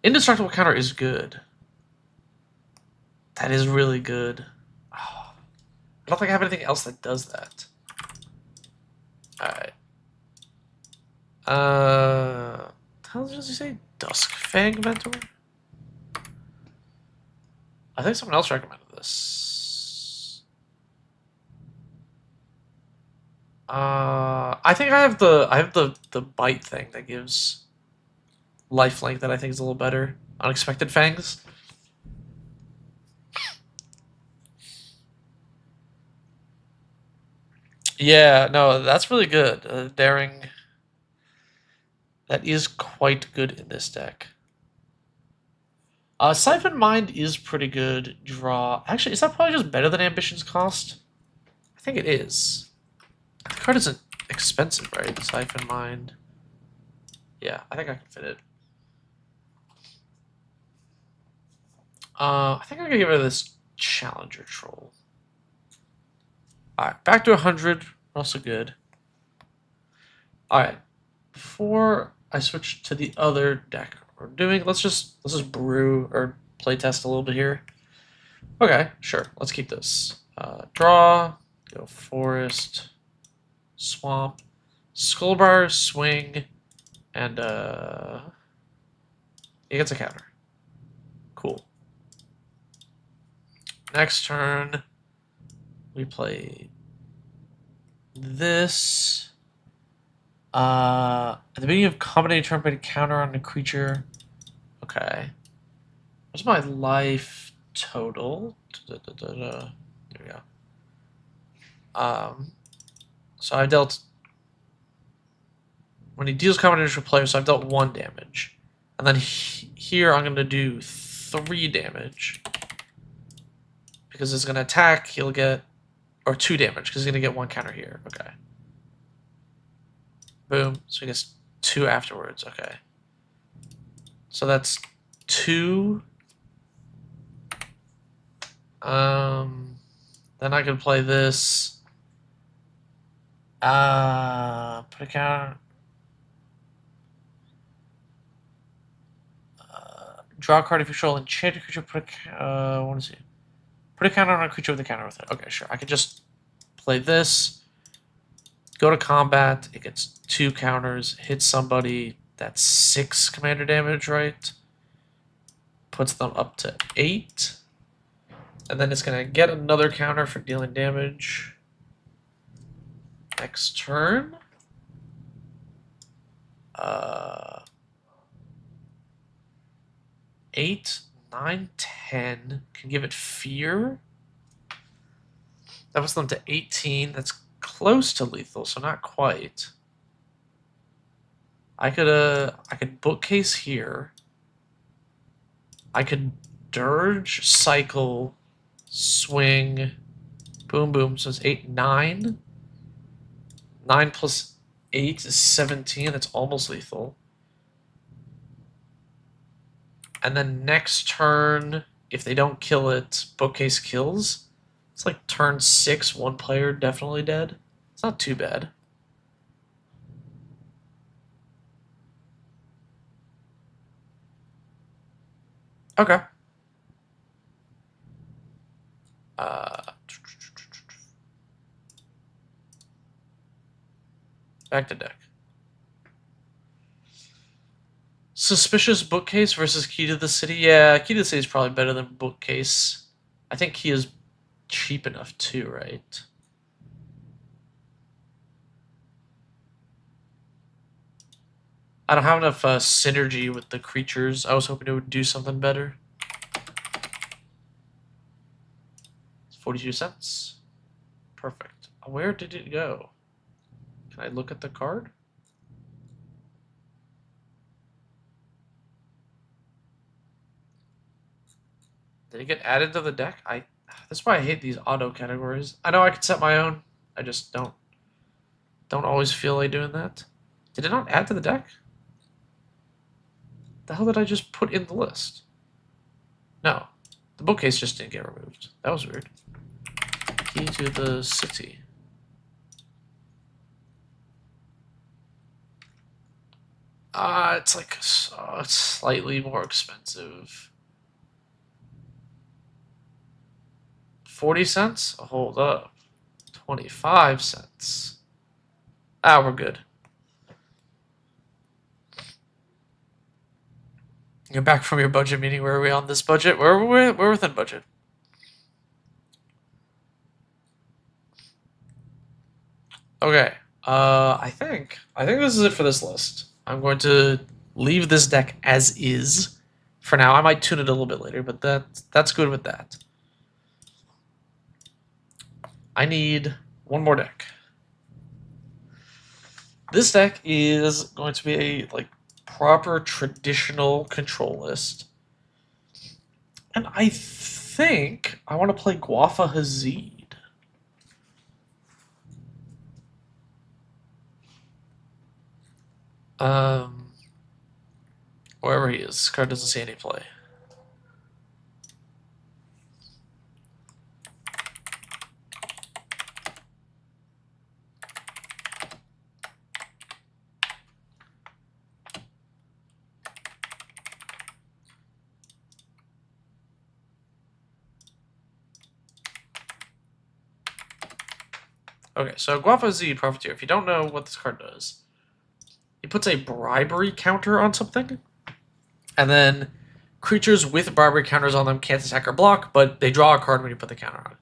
Indestructible counter is good. That is really good. Oh, I don't think I have anything else that does that. Alright. How does he say? Duskfang Mentor? I think someone else recommended this. I think I have the bite thing that gives lifelink that I think is a little better. Unexpected Fangs. Yeah, no, that's really good. Daring. That is quite good in this deck. Siphon Mind is pretty good. Draw. Actually, is that probably just better than Ambition's Cost? I think it is. The card isn't expensive, right? Siphon Mind. Yeah, I think I can fit it. I think I'm gonna give it this Challenger Troll. Alright, back to 100. Also good. Alright. Before I switch to the other deck we're doing, let's just brew or playtest a little bit here. Okay, sure. Let's keep this. Draw, go Forest, Swamp, Skullbriar, Swing, and he gets a counter. Cool. Next turn, we play this. At the beginning of combat, turn, put a counter on a creature. Okay. What's my life total? There we go. So I dealt. When he deals combat damage to a player, so I've dealt 1 damage. And then here I'm going to do 3 damage. Because it's going to attack, he'll get. Or 2 damage, because he's going to get 1 counter here. Okay. Boom. So he gets 2 afterwards. Okay. So that's 2. Then I can play this. Put a counter. Draw a card if you control enchanted creature. Put a what is it? Put a counter on a creature with a counter with it. Okay, sure. I could just play this. Go to combat. It gets 2 counters. Hits somebody. That's 6 commander damage, right? Puts them up to 8. And then it's going to get another counter for dealing damage. Next turn. 8, 9, 10. Can give it Fear. That puts them to 18. That's close to lethal, so not quite. I could bookcase here. I could dirge, cycle, swing, boom, boom. So it's 8, 9. 9 plus 8 is 17. That's almost lethal. And then next turn, if they don't kill it, bookcase kills. It's like turn 6, 1 player definitely dead. It's not too bad. Okay. Back to deck. Suspicious Bookcase versus Key to the City. Yeah, Key to the City is probably better than Bookcase. I think Key is cheap enough too, right? I don't have enough synergy with the creatures. I was hoping it would do something better. 42 cents. Perfect. Where did it go? Can I look at the card? Did it get added to the deck? That's why I hate these auto categories. I know I could set my own. I just don't always feel like doing that. Did it not add to the deck? the hell did I just put in the list? No. The bookcase just didn't get removed. That was weird. Key to the city. It's like it's slightly more expensive. 40 cents? Hold up. 25 cents. We're good. You're back from your budget meeting. Where are we on this budget? We're within budget. Okay. I think this is it for this list. I'm going to leave this deck as is for now. I might tune it a little bit later, but that's good with that. I need one more deck. This deck is going to be a proper traditional control list. And I think I want to play Gua Hazid. Wherever he is, this card doesn't see any play. Okay, so Gua Hazid Profiteer. If you don't know what this card does, he puts a bribery counter on something, and then creatures with bribery counters on them can't attack or block, but they draw a card when you put the counter on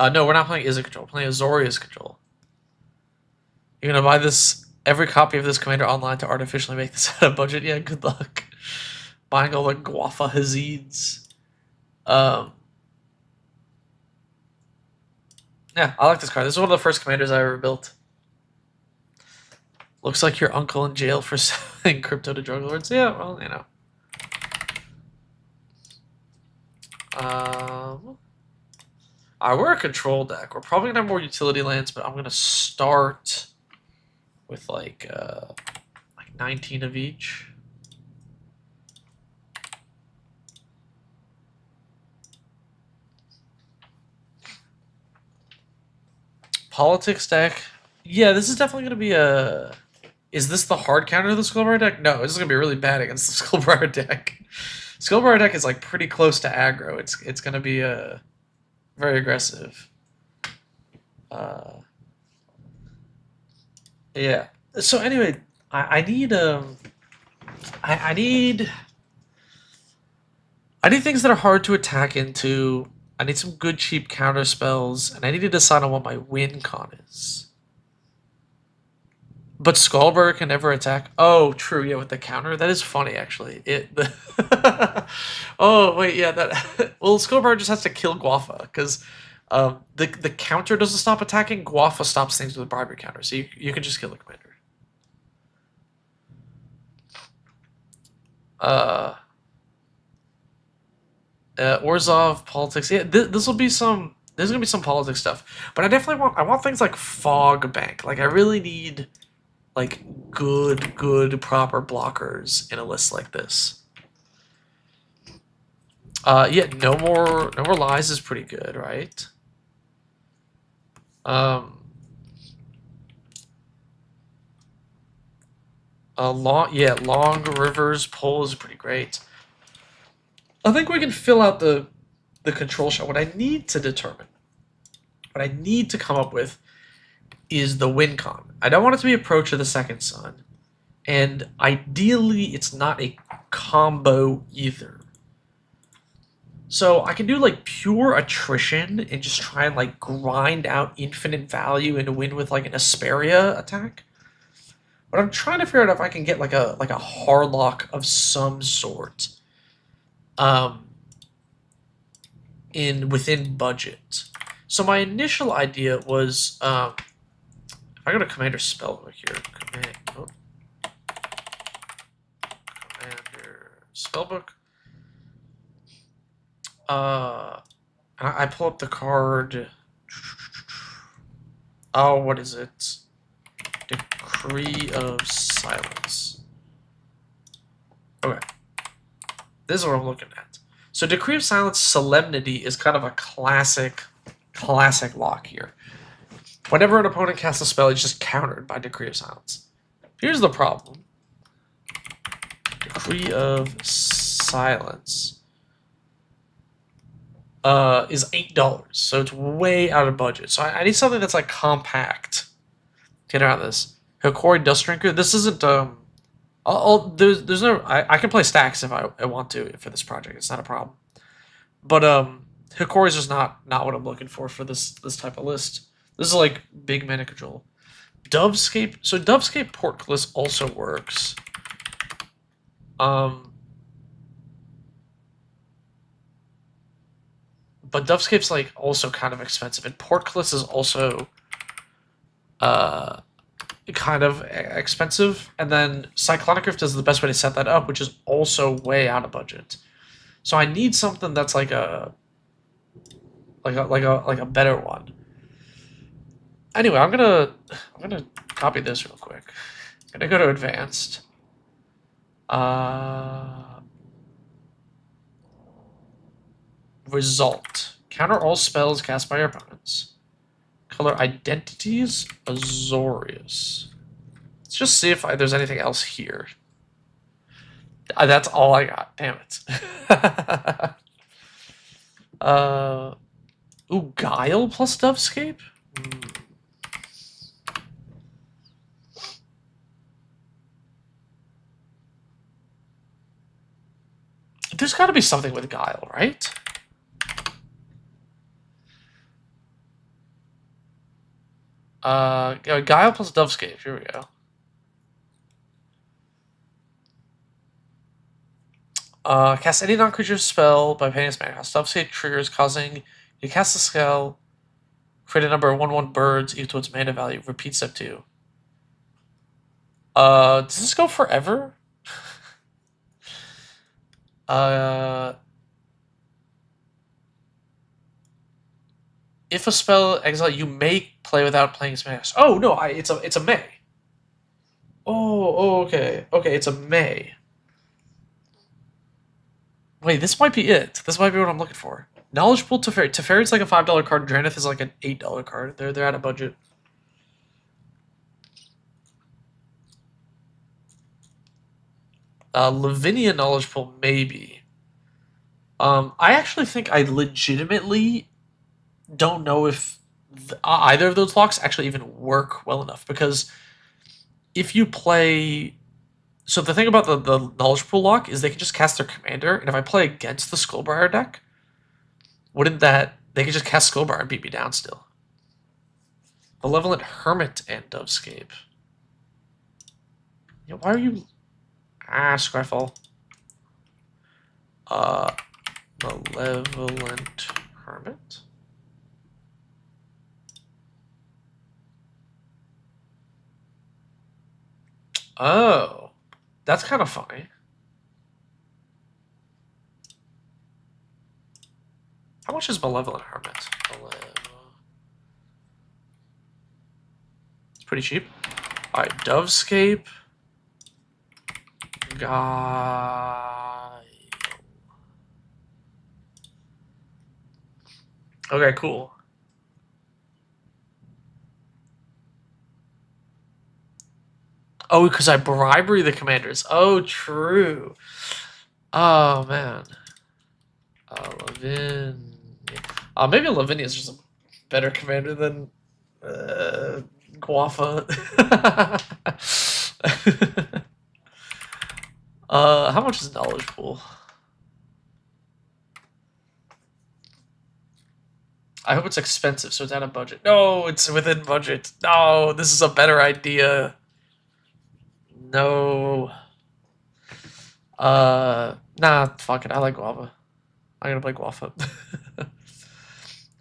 it. No, we're not playing Izzet Control. We're playing Azorius Control. You're gonna buy every copy of this commander online to artificially make this out of budget? Yeah, good luck. Buying all the Gua Hazids. Yeah, I like this card. This is one of the first commanders I ever built. Looks like your uncle in jail for selling crypto to drug lords. Yeah, well, you know. We're a control deck. We're probably gonna have more utility lands, but I'm gonna start with like 19 of each. Politics deck. Yeah, this is definitely gonna be a. Is this the hard counter of the Skullbriar deck? No, this is gonna be really bad against the Skullbriar deck. Skullbriar deck is like pretty close to aggro. It's gonna be very aggressive. Yeah. So anyway, I need I need things that are hard to attack into. I need some good cheap counter spells, and I need to decide on what my win con is. But Skullbriar can never attack. Oh, true. Yeah, with the counter, that is funny actually. Oh wait, yeah. Well, Skullbriar just has to kill Guafa because the counter doesn't stop attacking. Guafa stops things with a bribery counter, so you can just kill the commander. Orzhov politics. Yeah, this will be some. There's gonna be some politics stuff, but I want things like Fog Bank. Like I really need like good proper blockers in a list like this. Yeah, no more lies is pretty good, right? Long Rivers Pull is pretty great. I think we can fill out the control shot. What I need to determine, what I need to come up with, is the win con. I don't want it to be Approach of the Second Sun, and ideally it's not a combo either. So I can do like pure attrition and just try and like grind out infinite value and win with like an Asperia attack. But I'm trying to figure out if I can get like a Harlock of some sort. Within budget. So my initial idea was if I go to Commander Spellbook here, Commander Spellbook. I pull up the card. Oh, what is it? Decree of silence. Okay. This is what I'm looking at. So Decree of Silence Solemnity is kind of a classic lock here. Whenever an opponent casts a spell, it's just countered by Decree of Silence. Here's the problem. Decree of Silence is $8, so it's way out of budget. So I need something that's like compact. Get around this. Hikori Dust Drinker. This isn't there's no I can play stacks if I want to for this project. It's not a problem. But Hikori is just not what I'm looking for this type of list. This is like big mana control. Dovescape. So Dovescape Portcullis also works. But Dovescape's like also kind of expensive, and Portcullis is also kind of expensive. And then Cyclonic Rift is the best way to set that up, which is also way out of budget. So I need something that's like a better one. Anyway, I'm gonna copy this real quick. I'm gonna go to advanced. Result. Counter all spells cast by your opponents. Color Identities Azorius. Let's just see if there's anything else here. That's all I got. Damn it. Ooh, Guile plus Dovescape? There's got to be something with Guile, right? Guile plus Dovescape. Here we go. Cast any non-creature spell by paying its mana cost. Dovescape triggers, causing you cast a spell, create a number of 1/1 birds equal to its mana value. Repeat step 2. Does this go forever? If a spell exile, you may play without playing its mana. Oh no, it's a May. Oh, okay, it's a May. Wait, this might be it. This might be what I'm looking for. Knowledgeable Teferi. Teferi's like a $5 card. Dranith is like an $8 card. They're out of budget. Lavinia Knowledgeable, maybe. I actually think I legitimately don't know if either of those locks actually even work well enough, because if you play... So the thing about the Knowledge Pool lock is they can just cast their commander, and if I play against the Skullbriar deck, wouldn't that... They could just cast Skullbriar and beat me down still. Malevolent Hermit and Dovescape. Yeah, why are you... Scryfall. Malevolent Hermit? Oh, that's kind of funny. How much is Malevolent Hermit? It's pretty cheap. All right, Dovescape. Guile. Okay, cool. Oh, because I bribery the commanders. Oh, true. Oh, man. Lavinia. Maybe Lavinia is just a better commander than Guafa. How much is Knowledge Pool? I hope it's expensive, so it's out of budget. No, it's within budget. No, this is a better idea. No. Nah, fuck it. I like Guava. I'm gonna play Guava.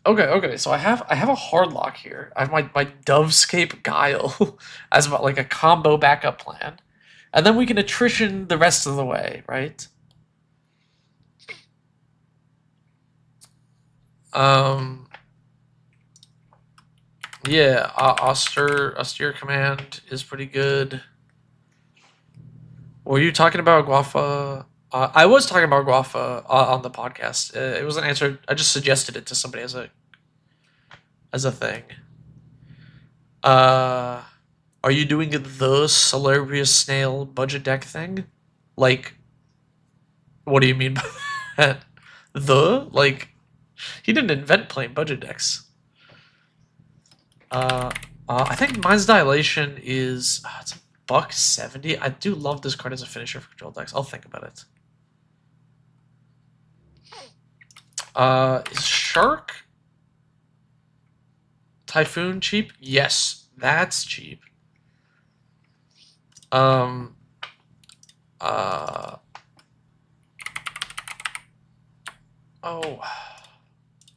Okay. So I have a hard lock here. I have my Dovescape Guile as like a combo backup plan, and then we can attrition the rest of the way, right? Yeah, austere command is pretty good. Were you talking about Guafa? I was talking about Guafa on the podcast. It was an answer. I just suggested it to somebody as a thing. Uh, are you doing the Salubrious Snail budget deck thing? Like, what do you mean by that? Like, he didn't invent playing budget decks. I think Mind's Dilation is it's a $1.70. I do love this card as a finisher for control decks. I'll think about it. Is Shark Typhoon cheap? Yes, that's cheap. Um. Oh.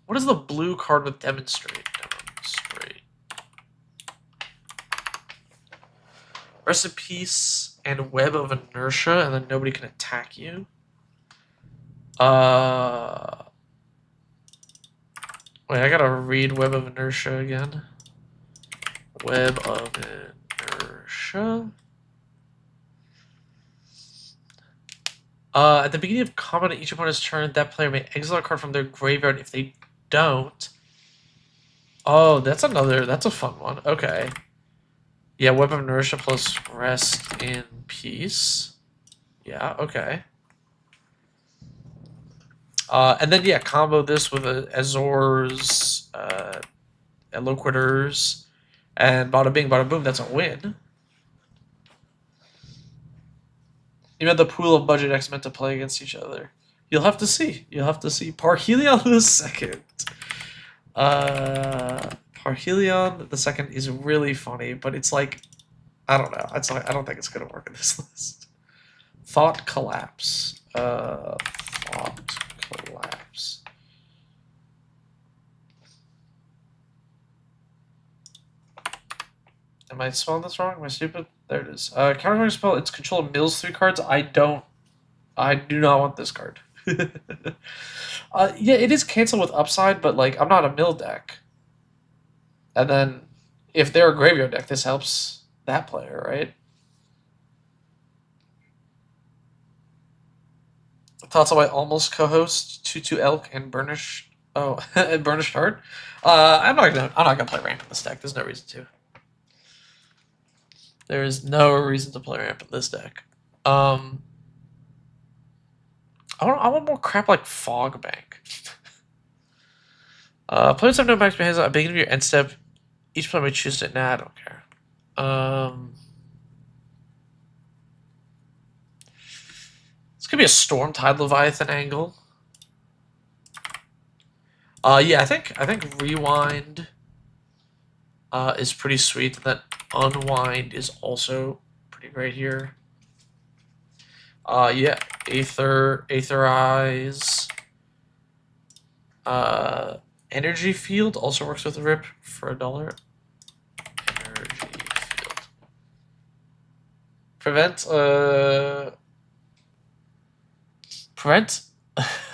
What is the blue card with Demonstrate? Demonstrate. Rest in Peace and Web of Inertia, and then nobody can attack you. Wait, I gotta read Web of Inertia again. Web of Inertia. At the beginning of combat at each opponent's turn, that player may exile a card from their graveyard. If they don't... Oh, that's a fun one. Okay. Yeah, Web of Inertia plus Rest in Peace. Yeah, okay. And then, yeah, combo this with Azor's, Eloquators, and bada bing, bada boom, that's a win. You had the pool of budget X meant to play against each other. You'll have to see. You'll have to see. Parhelion the second. Parhelion the second is really funny, but it's like, I don't know. It's like, I don't think it's gonna work in this list. Thought Collapse. Thought Collapse. Am I spelling this wrong? Am I stupid? There it is. Counterspell spell, it's control of mills 3 cards. I do not want this card. Yeah, it is cancel with upside, but like I'm not a mill deck. And then if they're a graveyard deck, this helps that player, right? Thoughts on my almost co-host, Tutu Elk and Burnished and Burnished Heart? I'm not gonna play ramp in this deck. There's no reason to. There is no reason to play ramp in this deck. I want more crap like Fog Bank. Players have no max behands at the beginning of your end step. Each player may choose to. Nah, I don't care. This could be a Storm Tide Leviathan angle. Yeah, I think Rewind is pretty sweet. That Unwind is also pretty great here. Yeah, Aetherize. Energy Field also works with Rip for $1. Energy Field. Prevent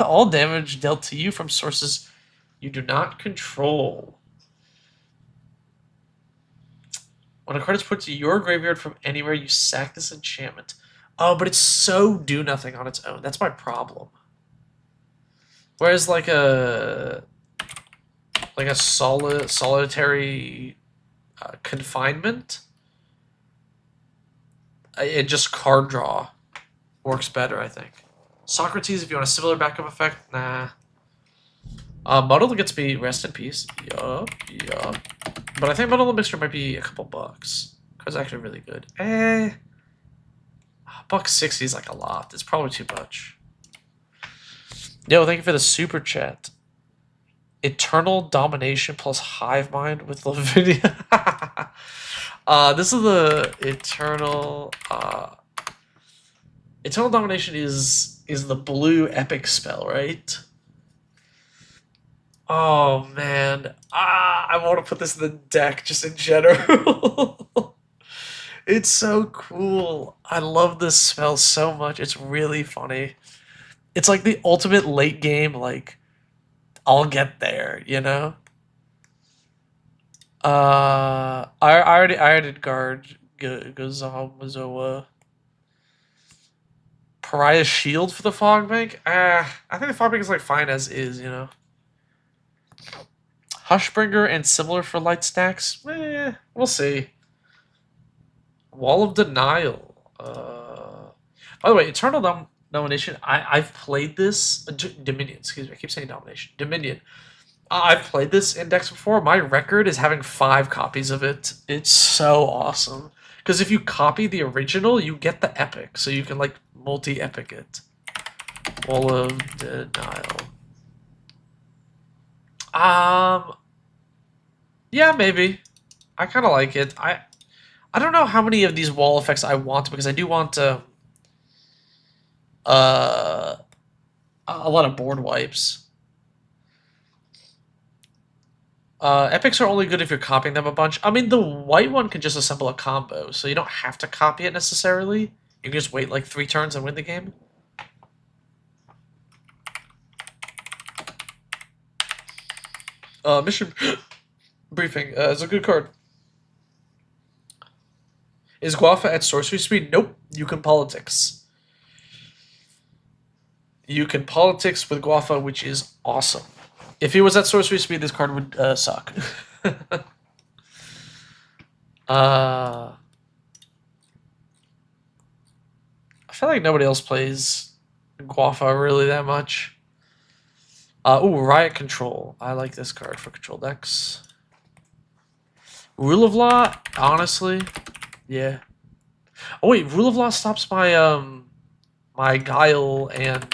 all damage dealt to you from sources you do not control. When a card is put to your graveyard from anywhere, you sack this enchantment. Oh, but it's so do nothing on its own. That's my problem. Whereas like a solitary confinement, it just card draw works better, I think. Socrates, if you want a similar backup effect, nah. Muddle gets me Rest in Peace. Yup. But I think Muddle the Mixture might be a couple bucks. Cause actually really good. $1.60 is like a lot. It's probably too much. Yo, thank you for the super chat. Eternal Domination plus Hive Mind with Lavinia. This is the Eternal. Eternal Domination is the blue epic spell, right? Oh man, I want to put this in the deck just in general. It's so cool. I love this spell so much. It's really funny. It's like the ultimate late game, like, I'll get there, you know? I already guard Gazamazoa. Pariah Shield for the Fog Bank? I think the Fog Bank is like fine as is, you know. Hushbringer and similar for light stacks? We'll see. Wall of Denial. By the way, Eternal Domination. I've played this Dominion. Excuse me, I keep saying Domination. Dominion. I've played this index before. My record is having 5 copies of it. It's so awesome. Because if you copy the original, you get the epic, so you can like multi-epic it. Wall of Denial. Yeah, maybe. I kind of like it. I don't know how many of these wall effects I want because I do want a lot of board wipes. Epics are only good if you're copying them a bunch. I mean, the white one can just assemble a combo, so you don't have to copy it necessarily. You can just wait like 3 turns and win the game. Mission Briefing is a good card. Is Guafa at sorcery speed? Nope. You can politics. You can politics with Guafa, which is awesome. If he was at sorcery speed, this card would suck. I feel like nobody else plays Guafa really that much. Ooh, Riot Control. I like this card for control decks. Rule of Law, honestly, yeah. Oh wait, Rule of Law stops my my Guile and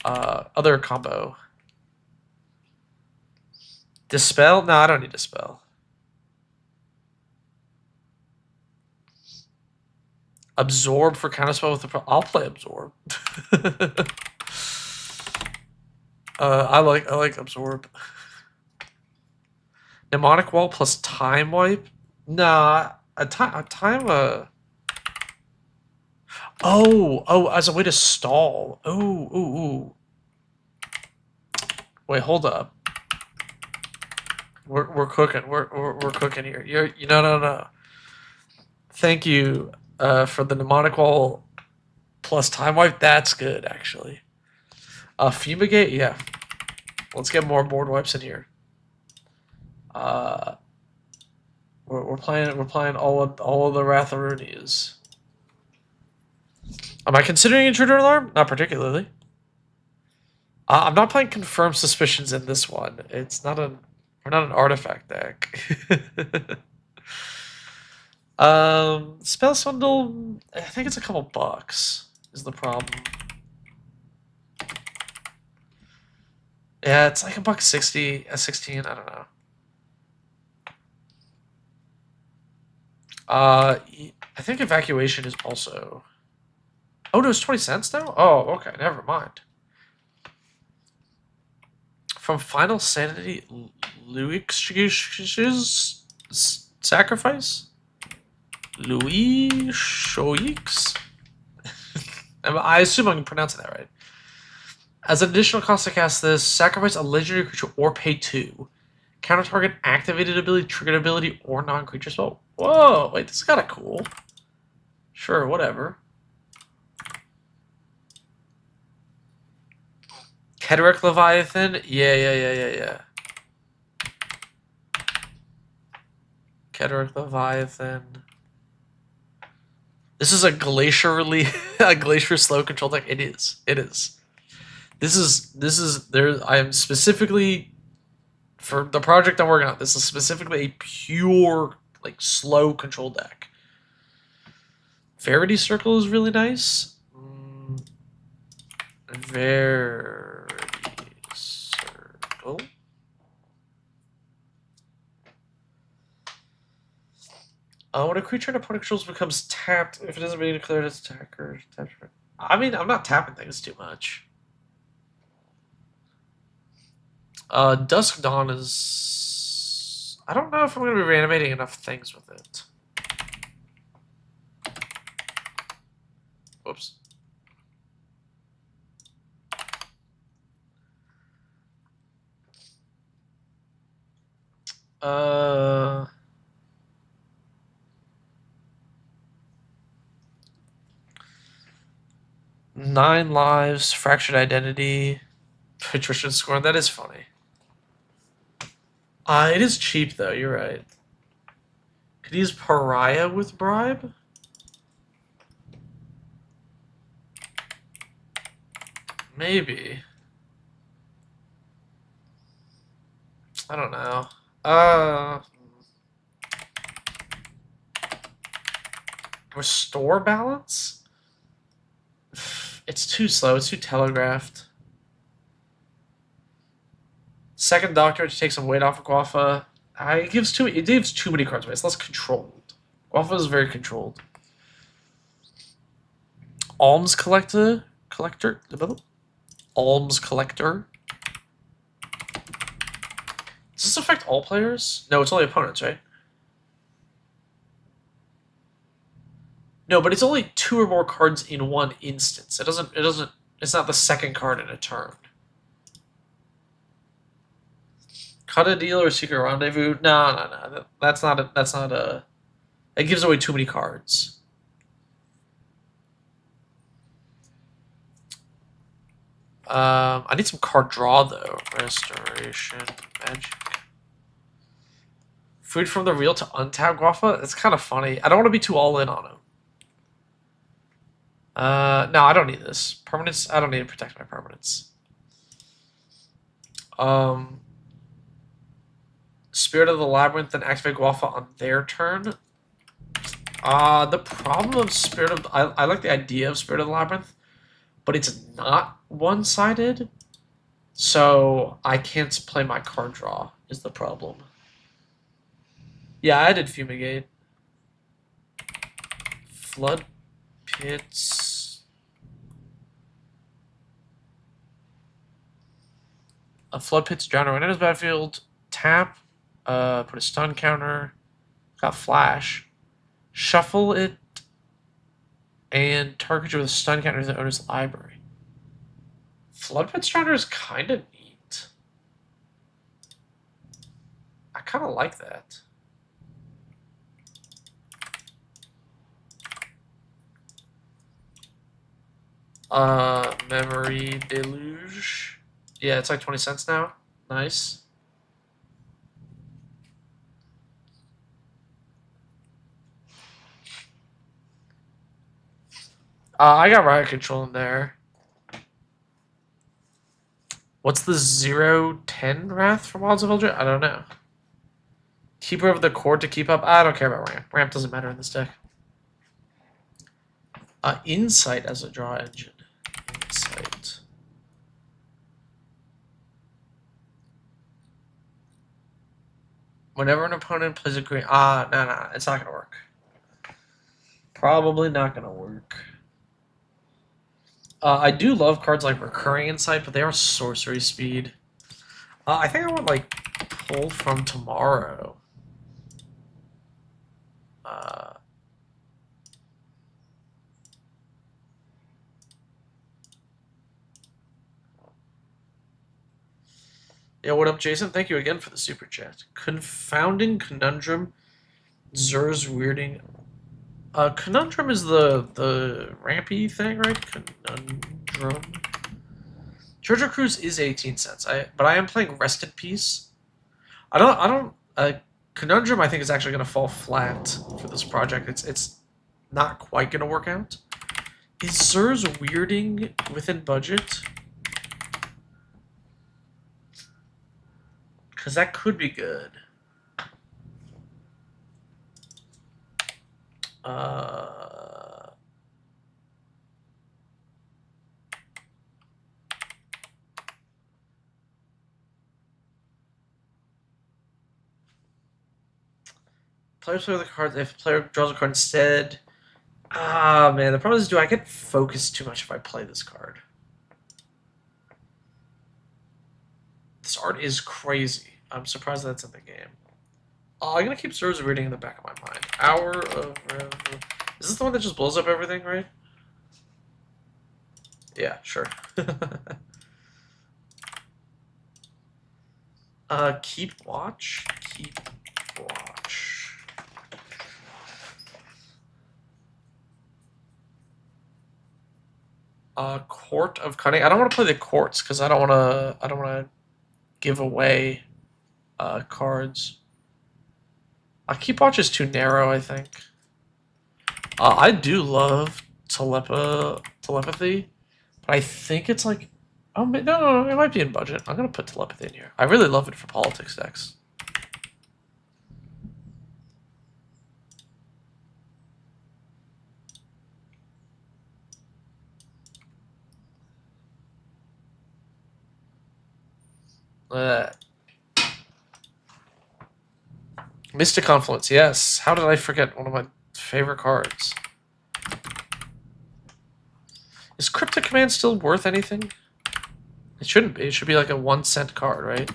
other combo. Dispel? No, I don't need Dispel. Absorb for counterspell with the. I'll play Absorb. I like Absorb. Mnemonic Wall plus Time Wipe? Nah, a time. Oh, as a way to stall. Ooh. Wait, hold up. We're cooking. We're cooking here. No. Thank you for the Mnemonic Wall plus Time Wipe. That's good, actually. Fumigate, yeah. Let's get more board wipes in here. We're playing all of the Ratharoonies. Am I considering Intruder Alarm? Not particularly. I'm not playing Confirmed Suspicions in this one. It's not a. We're not an artifact deck. Spell Swindle. I think it's a couple bucks. Is the problem? Yeah, it's like $1.60, a 16. I don't know. I think Evacuation is also. Oh no, it's 20 cents now. Oh, okay, never mind. From Final Sanity, Louis Sacrifice? Louis Shoix? I assume I'm pronouncing that right. As an additional cost to cast this, sacrifice a legendary creature or pay 2. Counter target activated ability, triggered ability, or non-creature spell. Whoa, wait, this is kind of cool. Sure, whatever. Cataract Leviathan? Yeah. Cataract Leviathan. This is a glacier a glacier slow control deck. It is. This is there. I am specifically for the project I'm working on. This is specifically a pure like slow control deck. Verity Circle is really nice. Verity Circle. When a creature in opponent controls becomes tapped, if it doesn't mean to declare its attacker, I mean, I'm not tapping things too much. Dusk Dawn is. I don't know if I'm going to be reanimating enough things with it. Whoops. 9 lives, fractured identity, patrician scorn. That is funny. It is cheap though. You're right. Could use pariah with bribe. Maybe. I don't know. Restore balance? It's too slow. It's too telegraphed. Second Doctor to take some weight off of Guafa. It gives too many cards away. It's less controlled. Guafa is very controlled. Alms Collector. Alms Collector. Does this affect all players? No, it's only opponents, right? No, but it's only 2 or more cards in one instance. It's not the second card in a turn. Cut a deal or secret rendezvous? No. That's not a. It gives away too many cards. I need some card draw though. Restoration, magic. Food from the real to untap Guafa? It's kind of funny. I don't want to be too all in on him. No, I don't need this. Permanents, I don't need to protect my permanents. Spirit of the Labyrinth and activate Guafa on their turn. The problem of Spirit of... I like the idea of Spirit of the Labyrinth, but it's not one-sided, so I can't play my card draw, is the problem. Yeah, I did Fumigate. Flood Pits. A Flood Pits Drowner when it is battlefield. Tap. Put a stun counter. Got Flash. Shuffle it. And target you with a stun counter to the owner's library. Flood Pits Drowner is kind of neat. I kind of like that. Memory Deluge. Yeah, it's like 20 cents now. Nice. I got Riot Control in there. What's the 0-10 Wrath from Wilds of Eldritch? I don't know. Keeper of the Cord to keep up? I don't care about Ramp. Ramp doesn't matter in this deck. Insight as a draw engine. Insight. Whenever an opponent plays a green... no, it's not gonna work. Probably not gonna work. I do love cards like Recurring Insight, but they are sorcery speed. I think I would like Pull from Tomorrow. Yeah, what up, Jason? Thank you again for the super chat. Confounding Conundrum, Zur's Weirding. Conundrum is the rampy thing, right? Conundrum. Treasure Cruise is 18 cents. But I am playing Rest in Peace. Conundrum I think is actually gonna fall flat for this project. It's not quite gonna work out. Is Zur's Weirding within budget? Because that could be good. Players play the cards. If a player draws a card instead. Man, the problem is, do I get focused too much if I play this card? This art is crazy. I'm surprised that's in the game. I'm gonna keep Zur's reading in the back of my mind. Hour of... Is this the one that just blows up everything, right? Yeah, sure. Keep watch. Keep watch. Court of Cunning. I don't want to play the courts because I don't want to. I don't want to give away cards. Keep Watch is too narrow, I think. I do love telepathy, but I think it's like, oh no, it might be in budget. I'm gonna put telepathy in here. I really love it for politics decks. Mystic Confluence, yes. How did I forget one of my favorite cards? Is Cryptic Command still worth anything? It shouldn't be. It should be like a 1-cent card, right?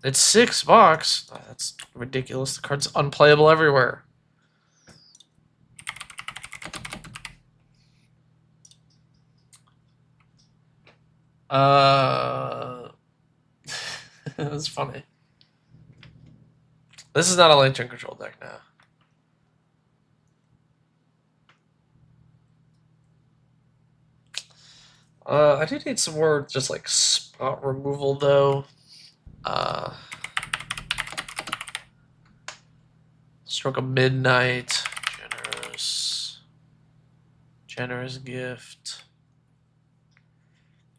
It's $6. Oh, that's ridiculous. The card's unplayable everywhere. That's funny. This is not a lantern control deck now. I do need some more just like spot removal though. Stroke of Midnight, generous gift.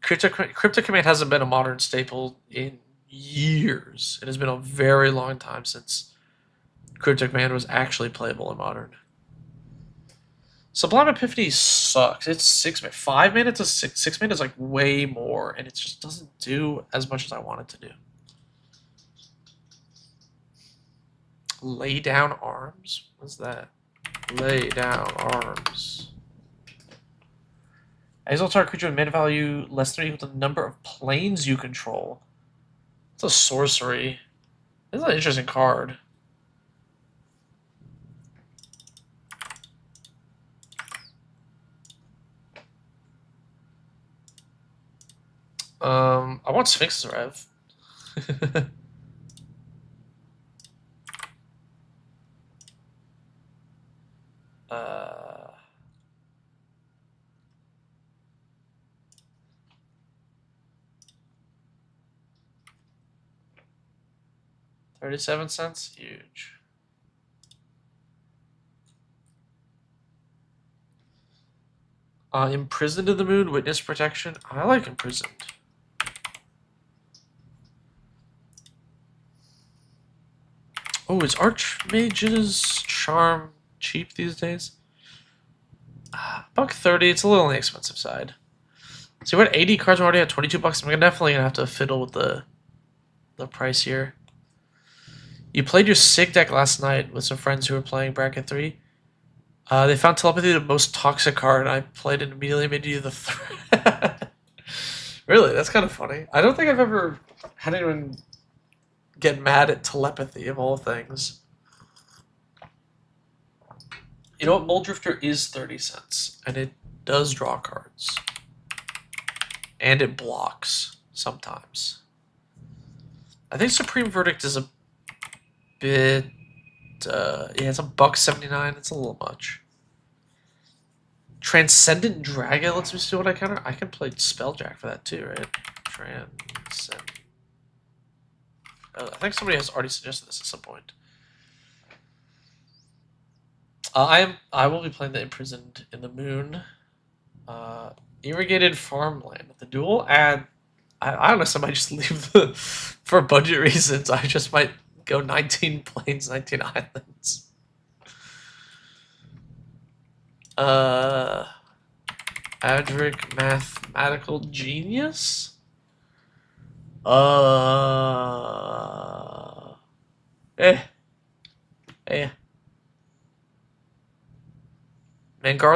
Cryptic Command hasn't been a modern staple in years. It has been a very long time since Cryptic Command was actually playable in modern. Sublime Epiphany sucks. It's 6 mana. 5 mana to 6 mana is like way more, and it just doesn't do as much as I want it to do. Lay down arms? What's that? Lay down arms. Exile target creature with mana value less than or equal to the number of planes you control. It's a sorcery. This is an interesting card. I want Sphinx's Rev. 37 cents? Huge. Imprisoned in the Moon, Witness Protection. I like Imprisoned. Oh, is Archmage's Charm cheap these days? $1.30. It's a little on the expensive side. So we're at 80 cards. We're already at $22. I'm definitely gonna have to fiddle with the price here. You played your SIG deck last night with some friends who were playing Bracket 3. They found Telepathy the most toxic card, and I played it and immediately made you the threat. Really, that's kind of funny. I don't think I've ever had anyone get mad at Telepathy, of all things. You know what? Muldrifter is 30 cents, and it does draw cards. And it blocks, sometimes. I think Supreme Verdict is a bit... yeah, it's $1.79. It's a little much. Transcendent Dragon lets me see what I counter. I can play Spelljack for that too, right? Transcendent. I think somebody has already suggested this at some point. I will be playing the Imprisoned in the Moon. Irrigated Farmland. The dual add. I don't know. Somebody just leave the for budget reasons. I just might go 19 plains, 19 islands. Adric Mathematical Genius? Mangar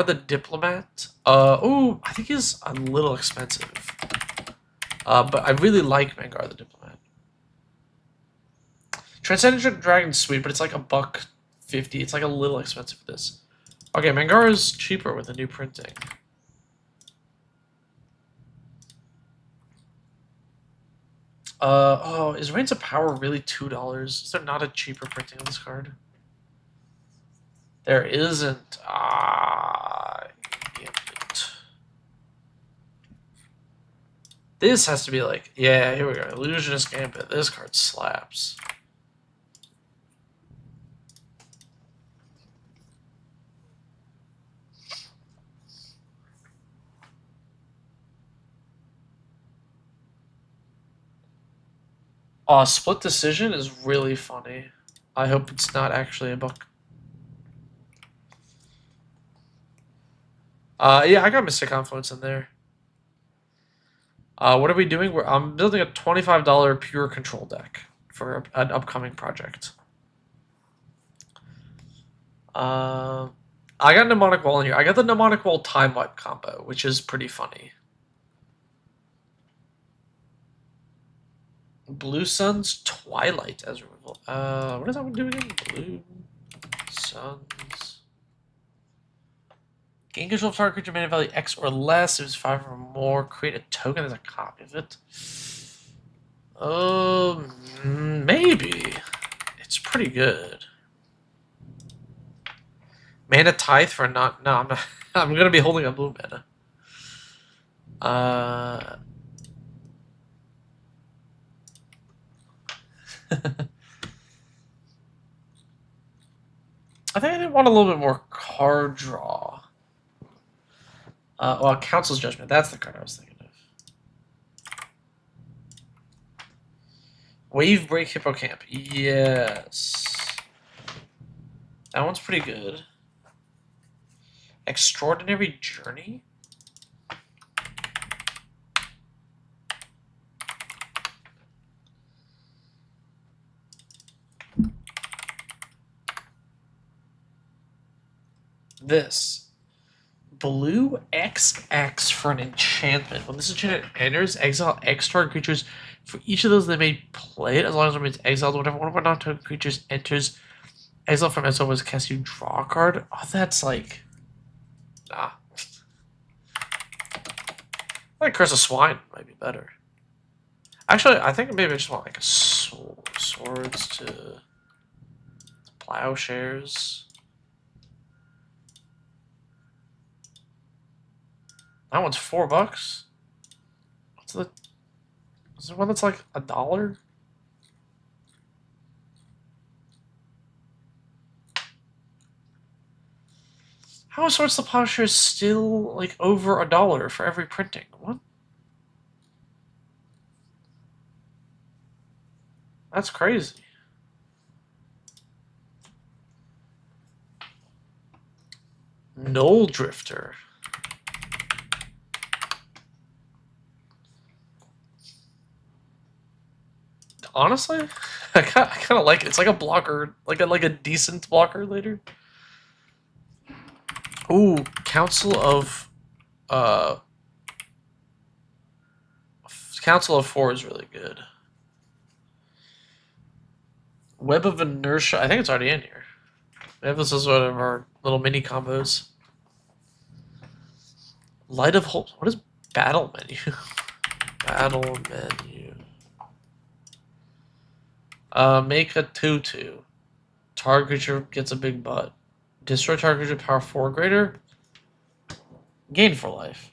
the Diplomat? Ooh, I think he's a little expensive. But I really like Mangar the Diplomat. Transcendent Dragon's sweet, but it's like $1.50. It's like a little expensive for this. Okay, Mangar is cheaper with the new printing. Oh, is Reigns of Power really $2? Is there not a cheaper printing on this card? There isn't. Gambit. This has to be like, yeah, here we go. Illusionist Gambit. This card slaps. Split Decision is really funny. I hope it's not actually a book. Yeah, I got Mystic Confluence in there. What are we doing? I'm building a $25 pure control deck for an upcoming project. I got Mnemonic Wall in here. I got the Mnemonic Wall Time Wipe combo, which is pretty funny. Blue Sun's Twilight as removal. What does that one do again? Blue Suns. Gain control of target creature mana value X or less. It was 5 or more. Create a token as a copy of it. Maybe. It's pretty good. Mana Tithe for not. No, I'm not. I'm gonna be holding a blue mana. I think I didn't want a little bit more card draw. Well, Council's Judgment. That's the card I was thinking of. Wave Break Hippocamp. Yes. That one's pretty good. Extraordinary Journey? This. Blue XX for an enchantment. When this enchantment enters, exile X target creatures. For each of those, they may play it as long as it remains exiled. Whenever one of our non-token creatures enters, exile from exile was cast, you draw a card. Oh, that's like... Nah. I think Curse of Swine might be better. Actually, I think maybe I just want like a swords to plowshares. That one's $4. What's the? Is there one that's like $1? How is Swords to Plowshares still like over $1 for every printing? What? That's crazy. Knoll Drifter. Honestly, I kind of like it. It's like a blocker, like a decent blocker later. Ooh, Council of Four is really good. Web of Inertia, I think it's already in here. Maybe this is one of our little mini combos. Light of Hope. What is battle menu? Battle menu. Make a 2/2. Target creature gets a big butt. Destroy target creature power 4 greater. Gain for life.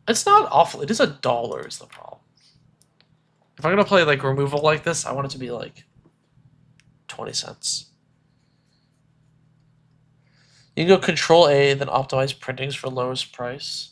It's not awful. It is $1 is the problem. If I'm gonna play like removal like this, I want it to be like 20 cents. You can go Control A, then optimize printings for lowest price.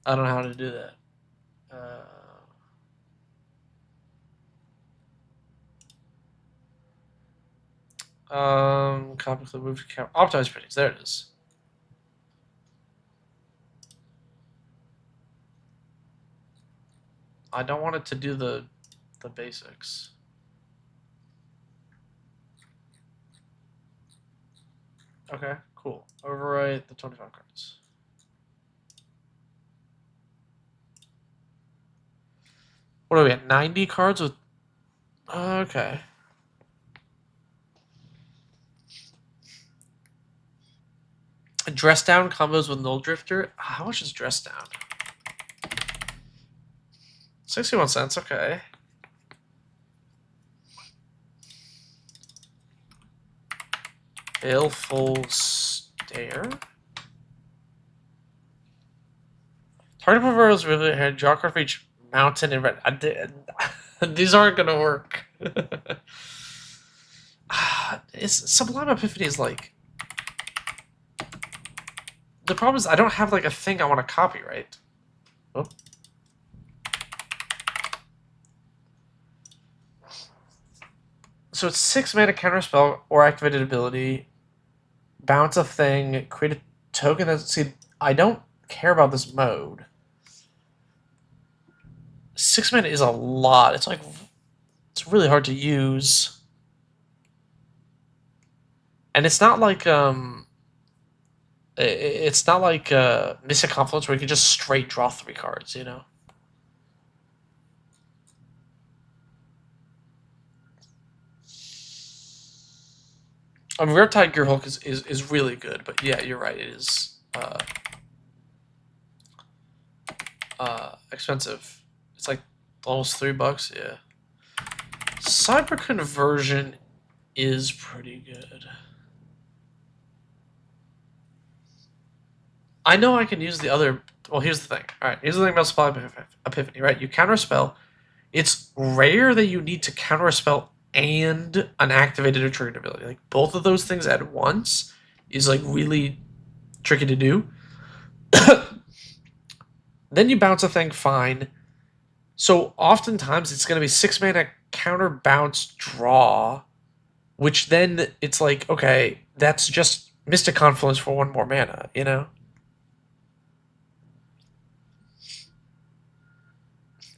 I don't know how to do that. Copy the move to count. Optimize printings. There it is. I don't want it to do the basics. Okay, cool. Overwrite the 25 cards. What are we at? 90 cards with. Okay. Dress down combos with Null Drifter. How much is dress down? 61 cents, okay. Baleful Stare. Target preferred really ahead. Draw card for each mountain in red. These aren't gonna work. Sublime Epiphany is like. The problem is I don't have like a thing I want to copy, right? Oh. So it's 6 mana counterspell or activated ability. Bounce a thing, create a token that. See, I don't care about this mode. 6 mana is a lot. It's like. It's really hard to use. And it's not like. It's not like Mystic Confluence where you can just straight draw 3 cards, you know? I mean, Riptide Gearhulk is really good, but yeah, you're right, it is expensive. It's like almost $3, yeah. Cyber Conversion is pretty good. I know I can use the other. Well, here's the thing. All right, here's the thing about Sublime Epiphany, right? You counter a spell. It's rare that you need to counter a spell and an activated or triggered ability. Like both of those things at once is like really tricky to do. Then you bounce a thing, fine. So oftentimes it's going to be 6 mana counter bounce draw, which then it's like, okay, that's just Mystic Confluence for 1 more mana, you know?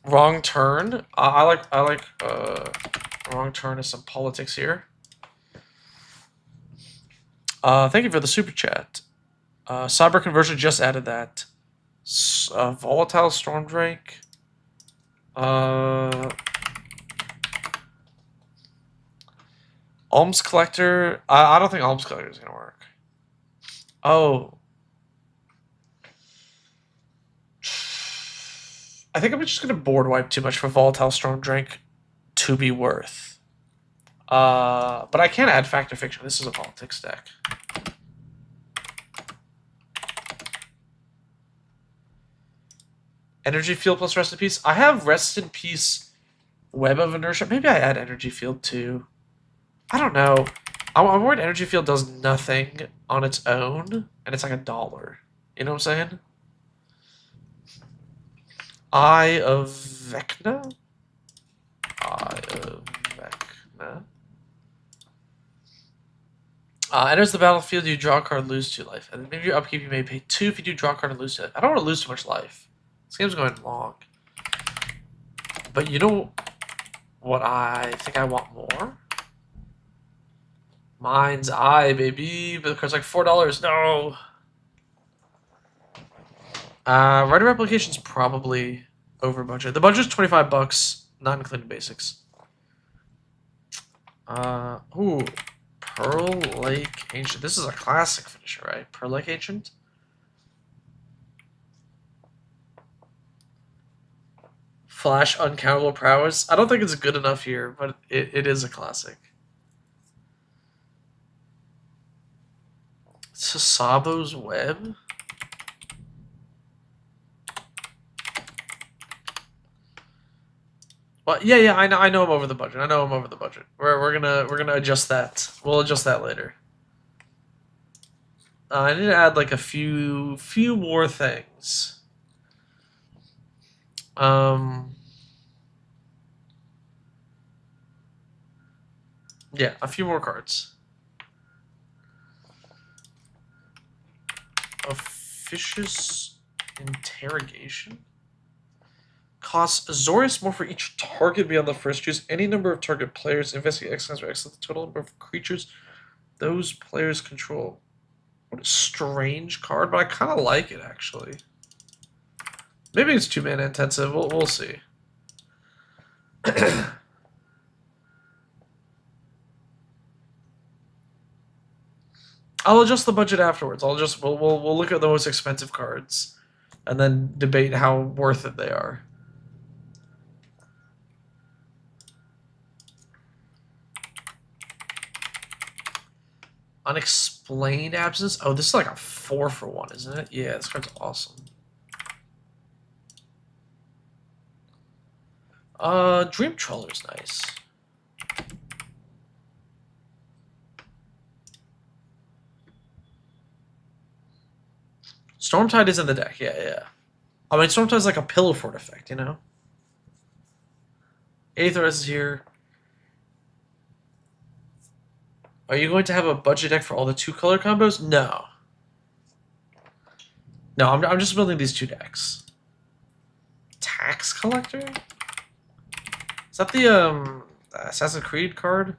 Wrong Turn. I like Wrong Turn is some politics here. Thank you for the super chat. Cyber Conversion just added that. Volatile Stormdrake. Alms Collector. I don't think Alms Collector is gonna work. Oh. I think I'm just gonna board wipe too much for Volatile Stormdrake to be worth. But I can add Fact or Fiction. This is a politics deck. Energy Field plus Rest in Peace. I have Rest in Peace, Web of Inertia. Maybe I add Energy Field too. I don't know. I'm worried Energy Field does nothing on its own, and it's like $1. You know what I'm saying? Eye of Vecna? Eye of Vecna. Enters the battlefield, you draw a card, lose 2 life. And maybe your upkeep, you may pay 2 if you do draw a card and lose 2 life. I don't want to lose too much life. This game's going long. But you know what I think I want more? Mind's Eye, baby. But the card's like $4. No! Writer Replication's probably over budget. The budget's $25, not including basics. Ooh. Pearl Lake Ancient. This is a classic finisher, right? Pearl Lake Ancient? Flash Uncountable Prowess. I don't think it's good enough here, but it is a classic. Sasabo's Web? Well, yeah, I know I'm over the budget. I know I'm over the budget. We're gonna adjust that. We'll adjust that later. I need to add like a few more things. Yeah, a few more cards. Officious Interrogation. Costs Azorius more for each target beyond the first. Choose any number of target players. Investigate X or X the total number of creatures those players control. What a strange card, but I kind of like it actually. Maybe it's 2 mana intensive. We'll see. I'll adjust the budget afterwards. We'll look at the most expensive cards, and then debate how worth it they are. Unexplained absence. Oh, this is like a 4-for-1, isn't it? Yeah, this card's awesome. Dream Troller's nice. Stormtide is in the deck, yeah. I mean, Stormtide's like a pillow fort effect, you know? Aether is here. Are you going to have a budget deck for all the 2-color combos? No. No, I'm just building these 2 decks. Tax Collector? Is that the Assassin's Creed card?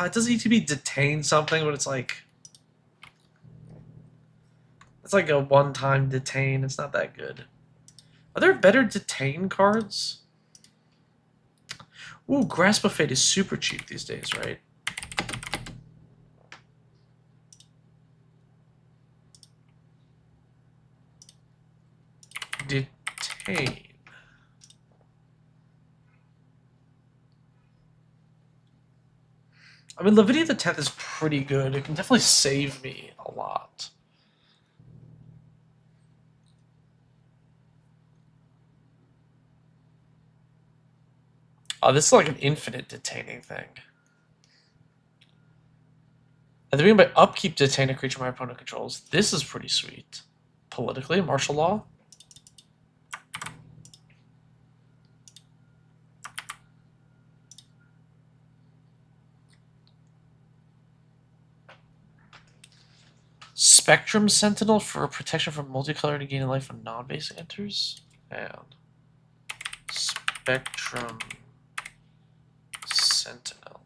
It doesn't need to be detain something, but it's like a one-time detain. It's not that good. Are there better detain cards? Ooh, Grasp of Fate is super cheap these days, right? Detain. I mean, Lavinia the 10th is pretty good. It can definitely save me a lot. Oh, this is like an infinite detaining thing. At the beginning, by upkeep, detain a creature my opponent controls. This is pretty sweet. Politically, martial law. Spectrum Sentinel for protection from multicolored to gain a life when non-basic enters. And Spectrum Sentinel.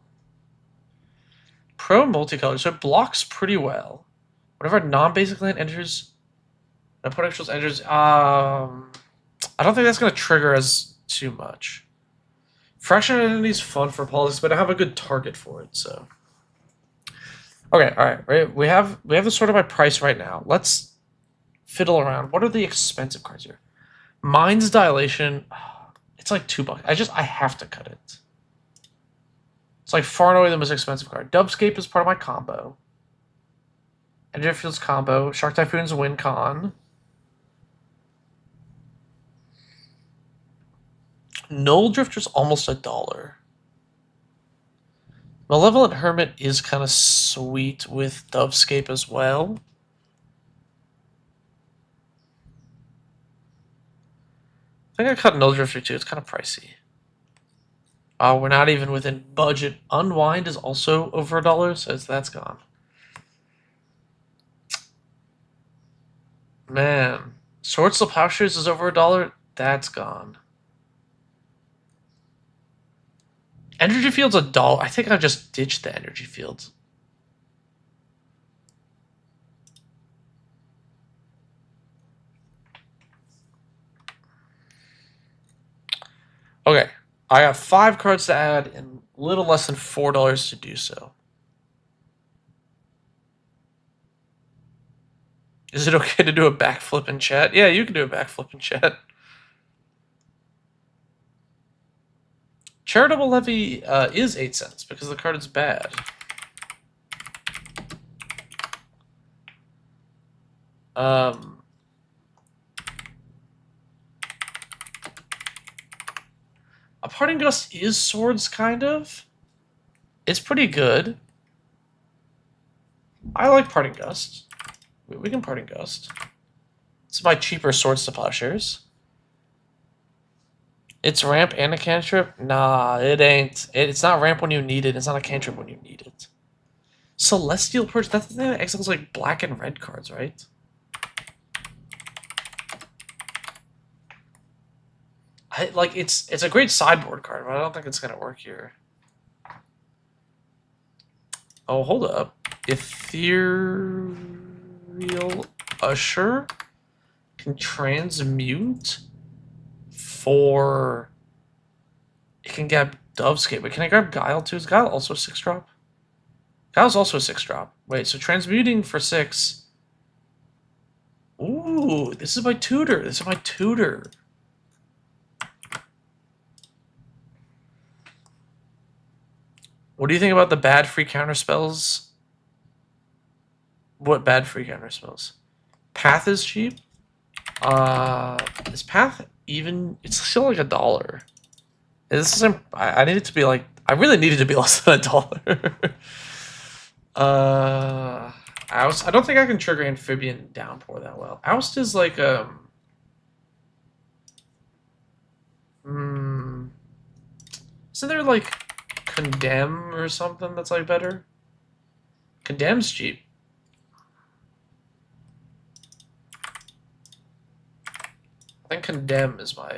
Pro multicolor, so it blocks pretty well. Whenever a non-basic land enters, an opponent enters. I don't think that's going to trigger as too much. Fraction identity is fun for politics, but I have a good target for it, so. Okay, all right. Right, we have this sorted by price right now. Let's fiddle around. What are the expensive cards here? Mind's Dilation. It's like $2. I have to cut it. It's like far and away the most expensive card. Dubscape is part of my combo. Energy Field's combo. Shark Typhoon's win con. Null Drifter's almost $1. Malevolent Hermit is kind of sweet with Dubscape as well. I think I cut Null Drifter too. It's kind of pricey. We're not even within budget. Unwind is also over $1, so that's gone. Man, Swords to Plowshares is over $1. That's gone. Energy Field's $1. I think I just ditched the Energy Field. Okay, I have 5 cards to add and a little less than $4 to do so. Is it okay to do a backflip in chat? Yeah, you can do a backflip in chat. Charitable Levy is 8 cents because the card is bad. A Parting Gust is swords, kind of. It's pretty good. I like Parting Gust. We can Parting Gust. It's my cheaper Swords to Plowshares. It's ramp and a cantrip? Nah, it ain't. It's not ramp when you need it. It's not a cantrip when you need it. Celestial Purge? That's the thing that exiles like black and red cards, right? It's a great sideboard card, but I don't think it's gonna work here. Oh, hold up. Ethereal Usher can transmute for... It can grab Dovescape, but can I grab Guile too? Is Guile also 6-drop? That was also a 6-drop. Wait, so transmuting for 6. Ooh, this is my tutor. This is my tutor. What do you think about the bad free counter spells? What bad free counter spells? Path is cheap. Is Path even? It's still like $1. This isn't. I need it to be like. I really need it to be less than $1. Oust. I don't think I can trigger Amphibian Downpour that well. Oust is like isn't there like Condemn or something that's like better? Condemn's cheap. I think Condemn is my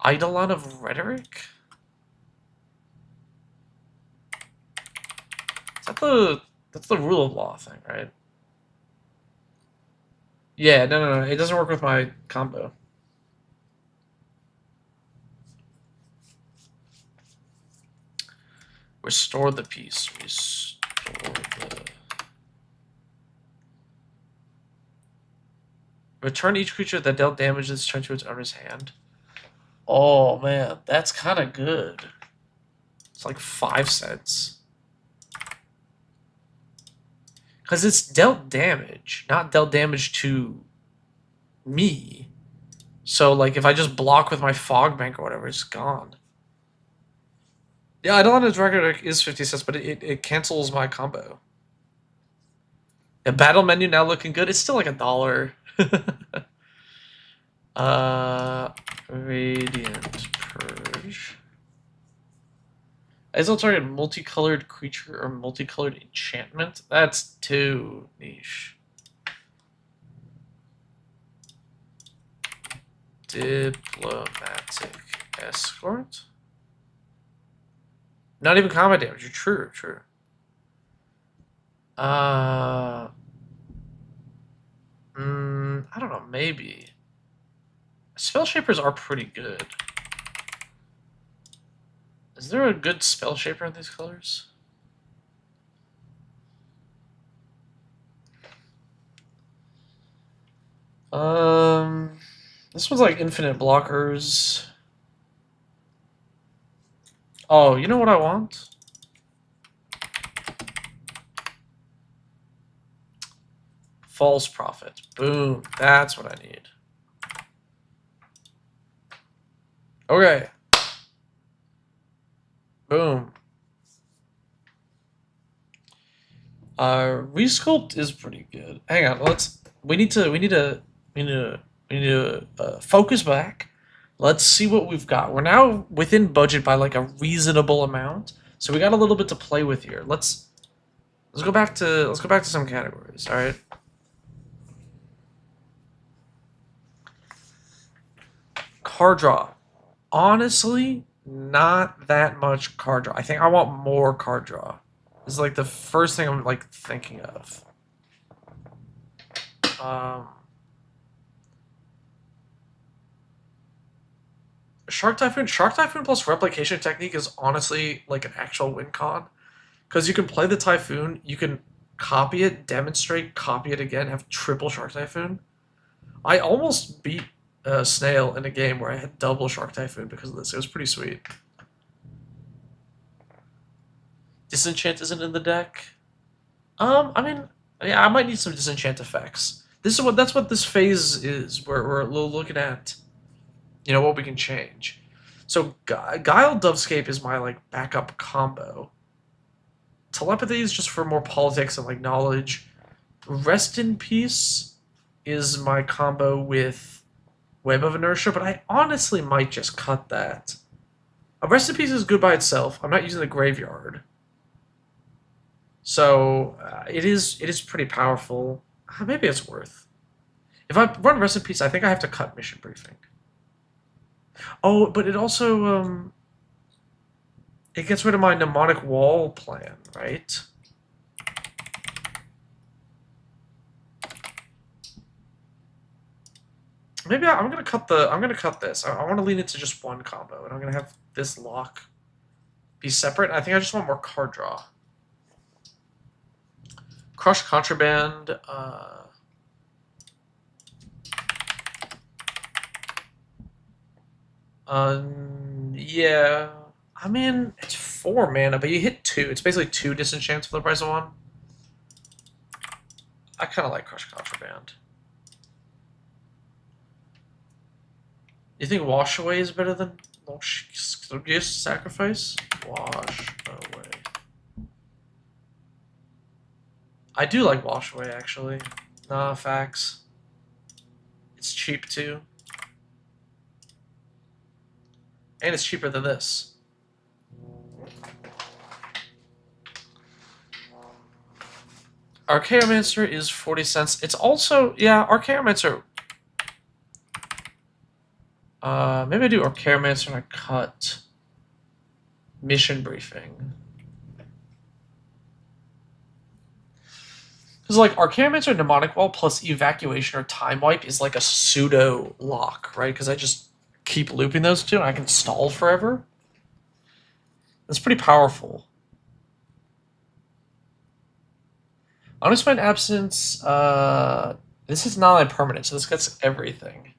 Eidolon of Rhetoric? Is that that's the rule of law thing, right? Yeah, no. It doesn't work with my combo. Restore the piece. Restore the... Return each creature that dealt damage this turn to its owner's hand. Oh, man. That's kind of good. It's like 5 cents. Because it's dealt damage, not dealt damage to me. So, like, if I just block with my Fog Bank or whatever, it's gone. Yeah, Eidolon's record is 50 cents, but it cancels my combo. The battle menu now looking good. It's still like $1. Radiant Purge. Is target multicolored creature or multicolored enchantment? That's too niche. Diplomatic Escort. Not even combat damage. True. I don't know. Maybe. Spell Shapers are pretty good. Is there a good Spell Shaper in these colors? This one's like infinite blockers. Oh, you know what I want? False Prophet. Boom. That's what I need. Okay. Boom. Resculpt is pretty good. Hang on. We need to focus back. Let's see what we've got. We're now within budget by like a reasonable amount, so we got a little bit to play with here. Let's go back to some categories. All right. Card draw. Honestly, not that much card draw. I think I want more card draw. This is like the first thing I'm like thinking of. Shark Typhoon plus Replication Technique is honestly like an actual win con. Because you can play the Typhoon, you can copy it, demonstrate, copy it again, have triple Shark Typhoon. I almost beat Snail in a game where I had double Shark Typhoon because of this. It was pretty sweet. Disenchant isn't in the deck. I mean, yeah, I might need some disenchant effects. That's what this phase is. We're looking at, what we can change. So Guile Dovescape is my like backup combo. Telepathy is just for more politics and like knowledge. Rest in Peace is my combo with Web of Inertia, but I honestly might just cut that. Rest in Peace is good by itself. I'm not using the Graveyard. So it is pretty powerful. Maybe it's worth. If I run Rest in Peace, I think I have to cut Mission Briefing. Oh, but it also it gets rid of my Mnemonic Wall plan, right? Maybe I'm gonna cut this. I want to lean into just one combo, and I'm gonna have this lock be separate. I think I just want more card draw. Crush Contraband. Yeah. I mean, it's 4 mana, but you hit 2. It's basically 2 disenchants for the price of 1. I kind of like Crush Contraband. You think Wash Away is better than Sacrifice? Wash Away. I do like Wash Away, actually. Nah, facts. It's cheap, too. And it's cheaper than this. Archaeomancer is 40 cents. It's also, yeah, Archaeomancer. Maybe I do Archaeomancer and I cut Mission Briefing. Because, like, Archaeomancer, Mnemonic Wall plus Evacuation or Time Wipe is like a pseudo lock, right? Because I just keep looping those two and I can stall forever. That's pretty powerful. Unexplained Absence, this is non-permanent, so this gets everything.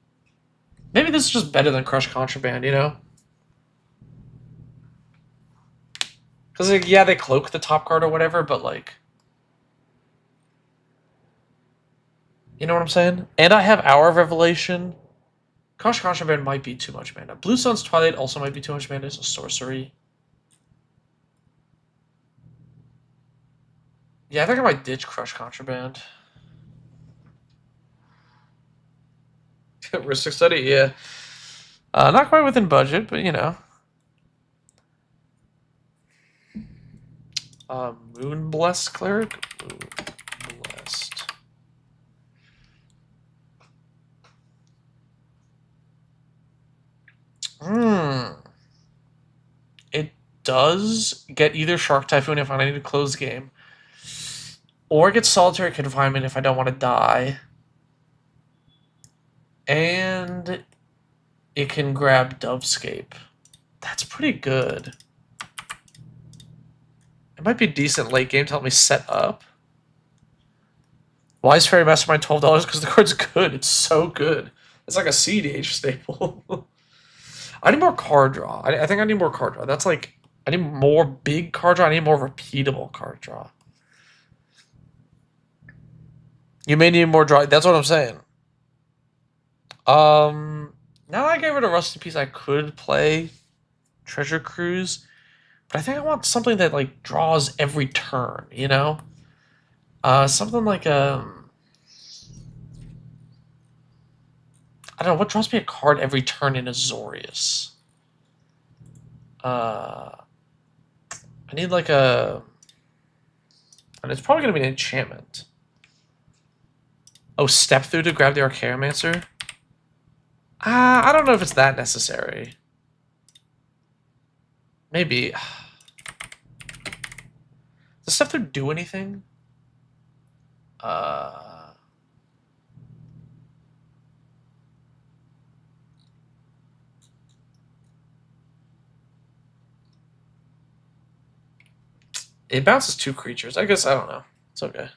Maybe this is just better than Crush Contraband, you know? Because, like, yeah, they cloak the top card or whatever, but, like... You know what I'm saying? And I have Hour of Revelation. Crush Contraband might be too much mana. Blue Sun's Twilight also might be too much mana. It's a sorcery. Yeah, I think I might ditch Crush Contraband. Ristic Study, yeah. Not quite within budget, but you know. Moonblessed Cleric? Moonblessed. It does get either Shark Typhoon if I need to close game, or get Solitary Confinement if I don't want to die. And it can grab Dovescape. That's pretty good. It might be decent late game to help me set up. Why is Fairy Mastermind $12? Because the card's good. It's so good. It's like a CDH staple. I need more card draw. I think I need more card draw. That's like, I need more big card draw. I need more repeatable card draw. You may need more draw. That's what I'm saying. Now that I gave it a Rusty Piece, I could play Treasure Cruise, but I think I want something that like draws every turn, you know? Something like I don't know, what draws me a card every turn in Azorius? I need like and it's probably gonna be an enchantment. Oh, Step Through to grab the Archaeomancer? I don't know if it's that necessary. Maybe. Does Step Through do anything? It bounces 2 creatures. I guess, I don't know. It's okay.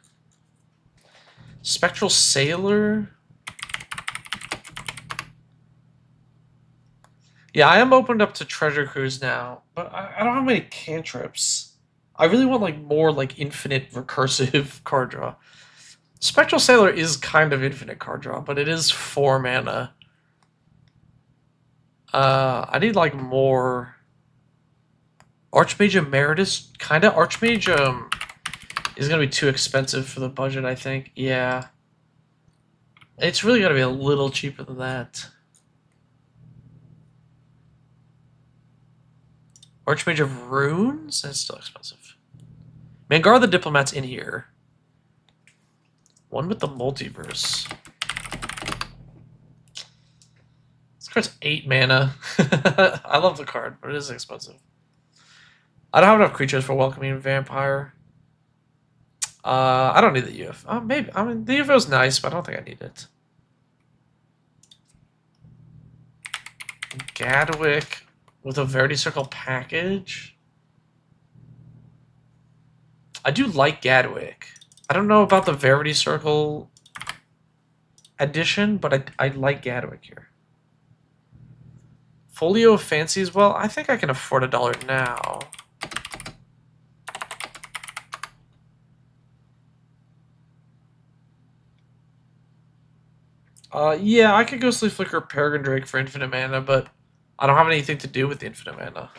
Spectral Sailor? Yeah, I am opened up to Treasure Cruise now, but I don't have many cantrips. I really want like more like infinite recursive card draw. Spectral Sailor is kind of infinite card draw, but it is 4 mana. I need like more. Archmage Emeritus, kind of. Archmage is gonna be too expensive for the budget, I think. Yeah, it's really gotta be a little cheaper than that. Archmage of Runes? That's still expensive. Mangar the Diplomat's in here. One with the Multiverse. This card's 8 mana. I love the card, but it is expensive. I don't have enough creatures for Welcoming Vampire. I don't need the UFO. Maybe. I mean, the UFO's nice, but I don't think I need it. Gadwick. with a Verity Circle package. I do like Gadwick. I don't know about the Verity Circle edition, but I like Gadwick here. Folio of Fancies, well, I think I can afford $1 now. Yeah, I could Ghostly Flicker Peregrine Drake for infinite mana, but I don't have anything to do with the infinite mana.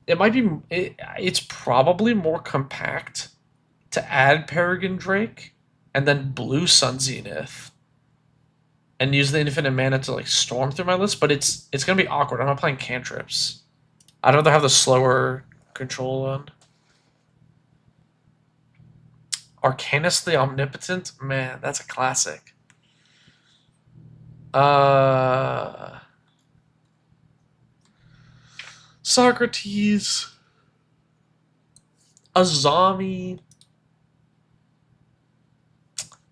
It might be... it's probably more compact to add Peregrine Drake and then blue Sun Zenith and use the infinite mana to like storm through my list, but it's gonna be awkward. I'm not playing cantrips. I'd rather have the slower control one. Arcanus the Omnipotent? Man, that's a classic. Socrates. Azami.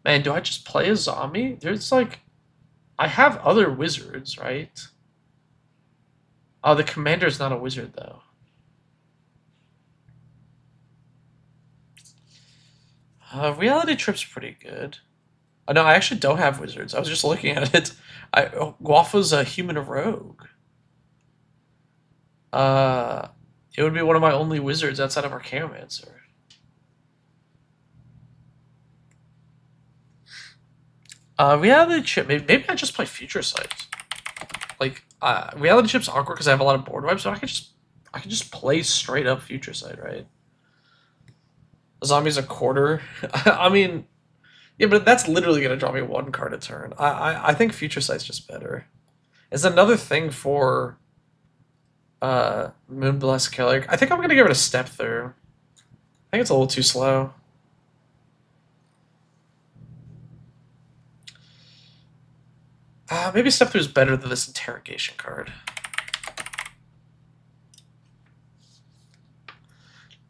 Man, do I just play Azami? There's like... I have other wizards, right? Oh, the commander's not a wizard, though. Reality Trip's pretty good. Oh, no, I actually don't have wizards. I was just looking at it. Guafa's a human rogue. It would be one of my only wizards outside of Archaeomancer. Reality Chip, maybe I just play Future Sight. Like, Reality Chip's awkward because I have a lot of board wipes, so I could just play straight up Future Sight, right? Zombie's a quarter. I mean, yeah, but that's literally gonna draw me 1 card a turn. I think Future Sight's just better. It's another thing for Moonblessed Killer. I think I'm gonna give it a Step Through. I think it's a little too slow. Maybe Step Through is better than this Interrogation card.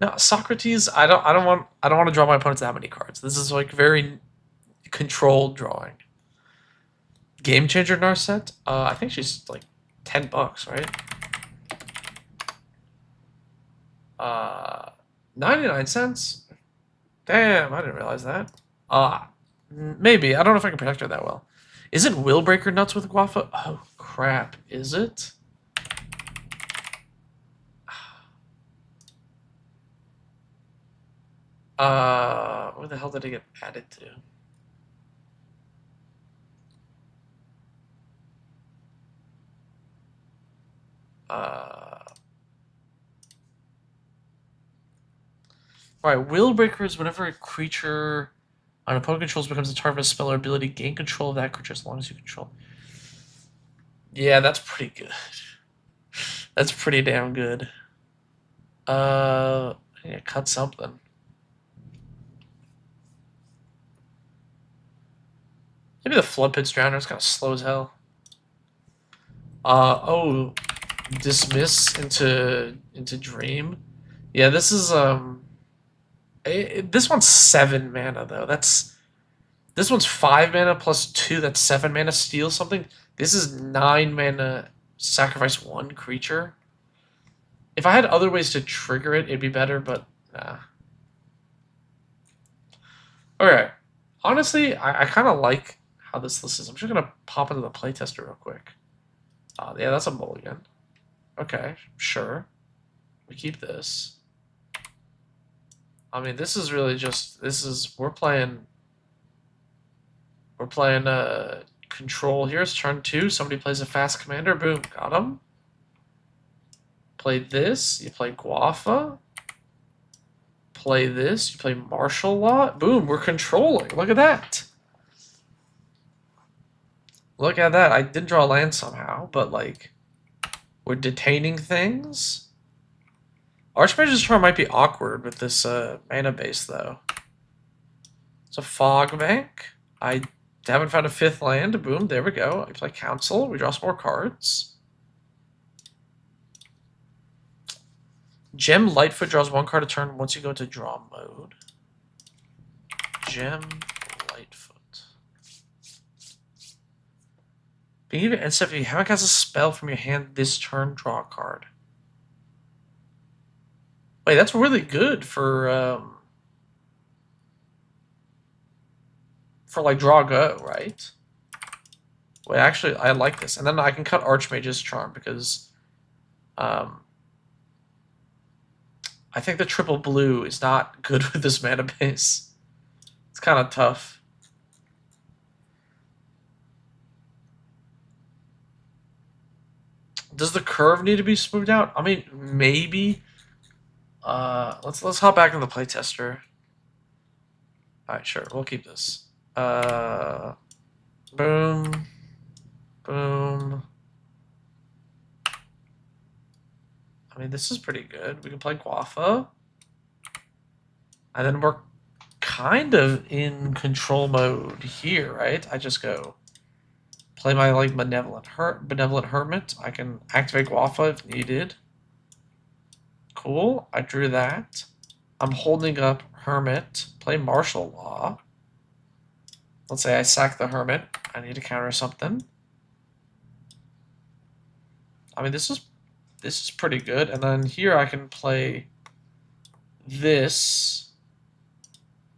No, Socrates. I don't want to draw my opponents that many cards. This is like very controlled drawing. Game Changer Narset. I think she's like $10, right? 99 cents. Damn, I didn't realize that. Maybe. I don't know if I can protect her that well. Isn't Willbreaker nuts with Guafa? Oh, crap. Is it? Where the hell did it get added to? Alright, Willbreaker is whenever a creature on opponent controls becomes a target of a spell or ability, gain control of that creature as long as you control. Yeah, that's pretty good. That's pretty damn good. I need to cut something. Maybe the Floodpit's Drowner is kind of slow as hell. Oh, Dismiss into Dream. Yeah, this is this one's 7 mana though. This one's 5 mana plus 2. That's 7 mana. Steal something. This is 9 mana. Sacrifice 1 creature. If I had other ways to trigger it, it'd be better, but nah. Okay. Honestly, I kind of like how this list is. I'm just gonna pop into the playtester real quick. Yeah, that's a mulligan. Okay, sure. We keep this. I mean, this is really just we're playing control. Here's turn 2. Somebody plays a fast commander. Boom, got him. Play this. You play Guafa. Play this. You play Martial Law. Boom, we're controlling. Look at that. Look at that. I did draw a land somehow, but like we're detaining things. Archmage's Charm might be awkward with this mana base, though. It's a Fog Bank. I haven't found a 5th land. Boom, there we go. I play Council. We draw some more cards. Gem Lightfoot draws 1 card a turn once you go into draw mode. Gem Lightfoot. Being even and stuff, if you haven't cast a spell from your hand this turn, draw a card. Wait, that's really good for like draw go, right? Wait, actually, I like this, and then I can cut Archmage's Charm because I think the triple blue is not good with this mana base. It's kind of tough. Does the curve need to be smoothed out? I mean, maybe. Let's hop back in the playtester. All right, sure, we'll keep this. Boom, boom. I mean, this is pretty good. We can play Guafa, and then we're kind of in control mode here, right? I just go play my like benevolent hermit. I can activate Guafa if needed. Cool. I drew that. I'm holding up hermit. Play martial law. Let's say I sack the hermit. I need to counter something. I mean, this is pretty good. And then here I can play this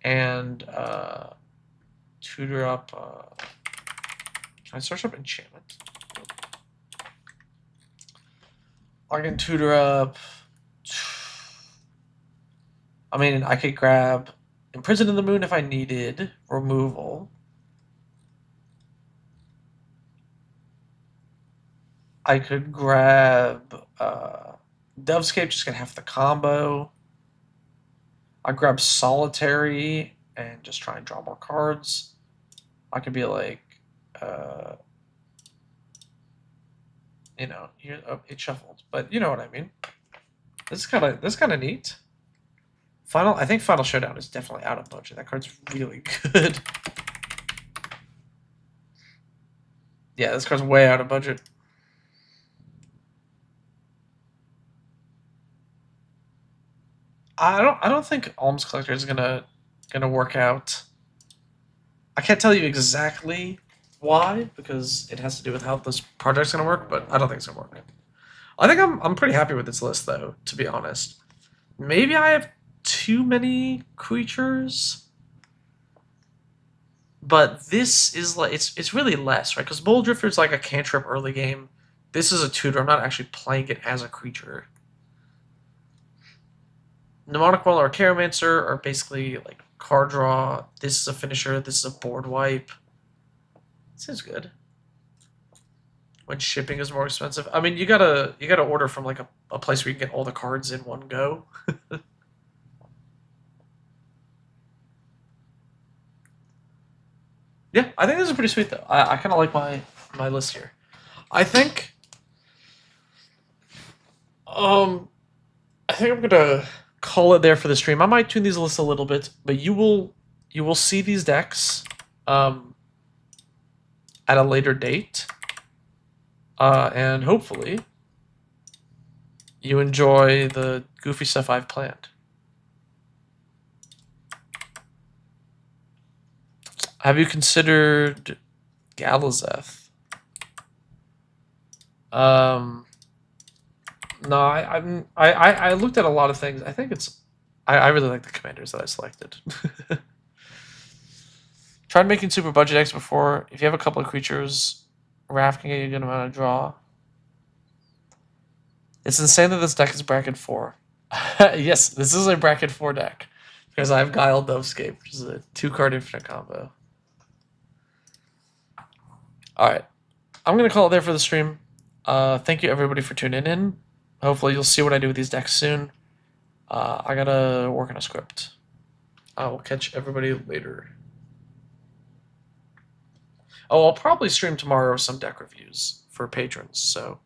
and tutor up. Can I search up enchantment? I can tutor up. I mean, I could grab Imprison in the Moon if I needed removal. I could grab Dovescape, just get half the combo. I grab Solitary and just try and draw more cards. I could be like, you know, here, oh, it shuffled, but you know what I mean. This is kind of neat. I think Final Showdown is definitely out of budget. That card's really good. Yeah, this card's way out of budget. I don't think Alms Collector is gonna work out. I can't tell you exactly why, because it has to do with how this project's gonna work, but I don't think it's gonna work. I think I'm pretty happy with this list though, to be honest. Maybe I have too many creatures, but this is like it's really less, right? Because Bowl Drifter is like a cantrip early game. This is a tutor. I'm not actually playing it as a creature. Mnemonic Well or Caromancer are basically like card draw. This is a finisher. This is a board wipe. Seems good. When shipping is more expensive, I mean, you gotta order from like a place where you can get all the cards in one go. Yeah, I think this is pretty sweet though. I kind of like my list here. I think I think I'm gonna call it there for the stream. I might tune these lists a little bit, but you will see these decks at a later date, and hopefully you enjoy the goofy stuff I've planned. Have you considered Galazeth? No, I looked at a lot of things. I think I really like the commanders that I selected. Tried making super budget decks before. If you have a couple of creatures, Raft can get you a good amount of draw. It's insane that this deck is bracket 4. Yes, this is a bracket 4 deck. Because I have Guile Dovescape, which is a 2-card infinite combo. Alright. I'm going to call it there for the stream. Thank you everybody for tuning in. Hopefully you'll see what I do with these decks soon. I gotta work on a script. I will catch everybody later. Oh, I'll probably stream tomorrow some deck reviews for patrons, so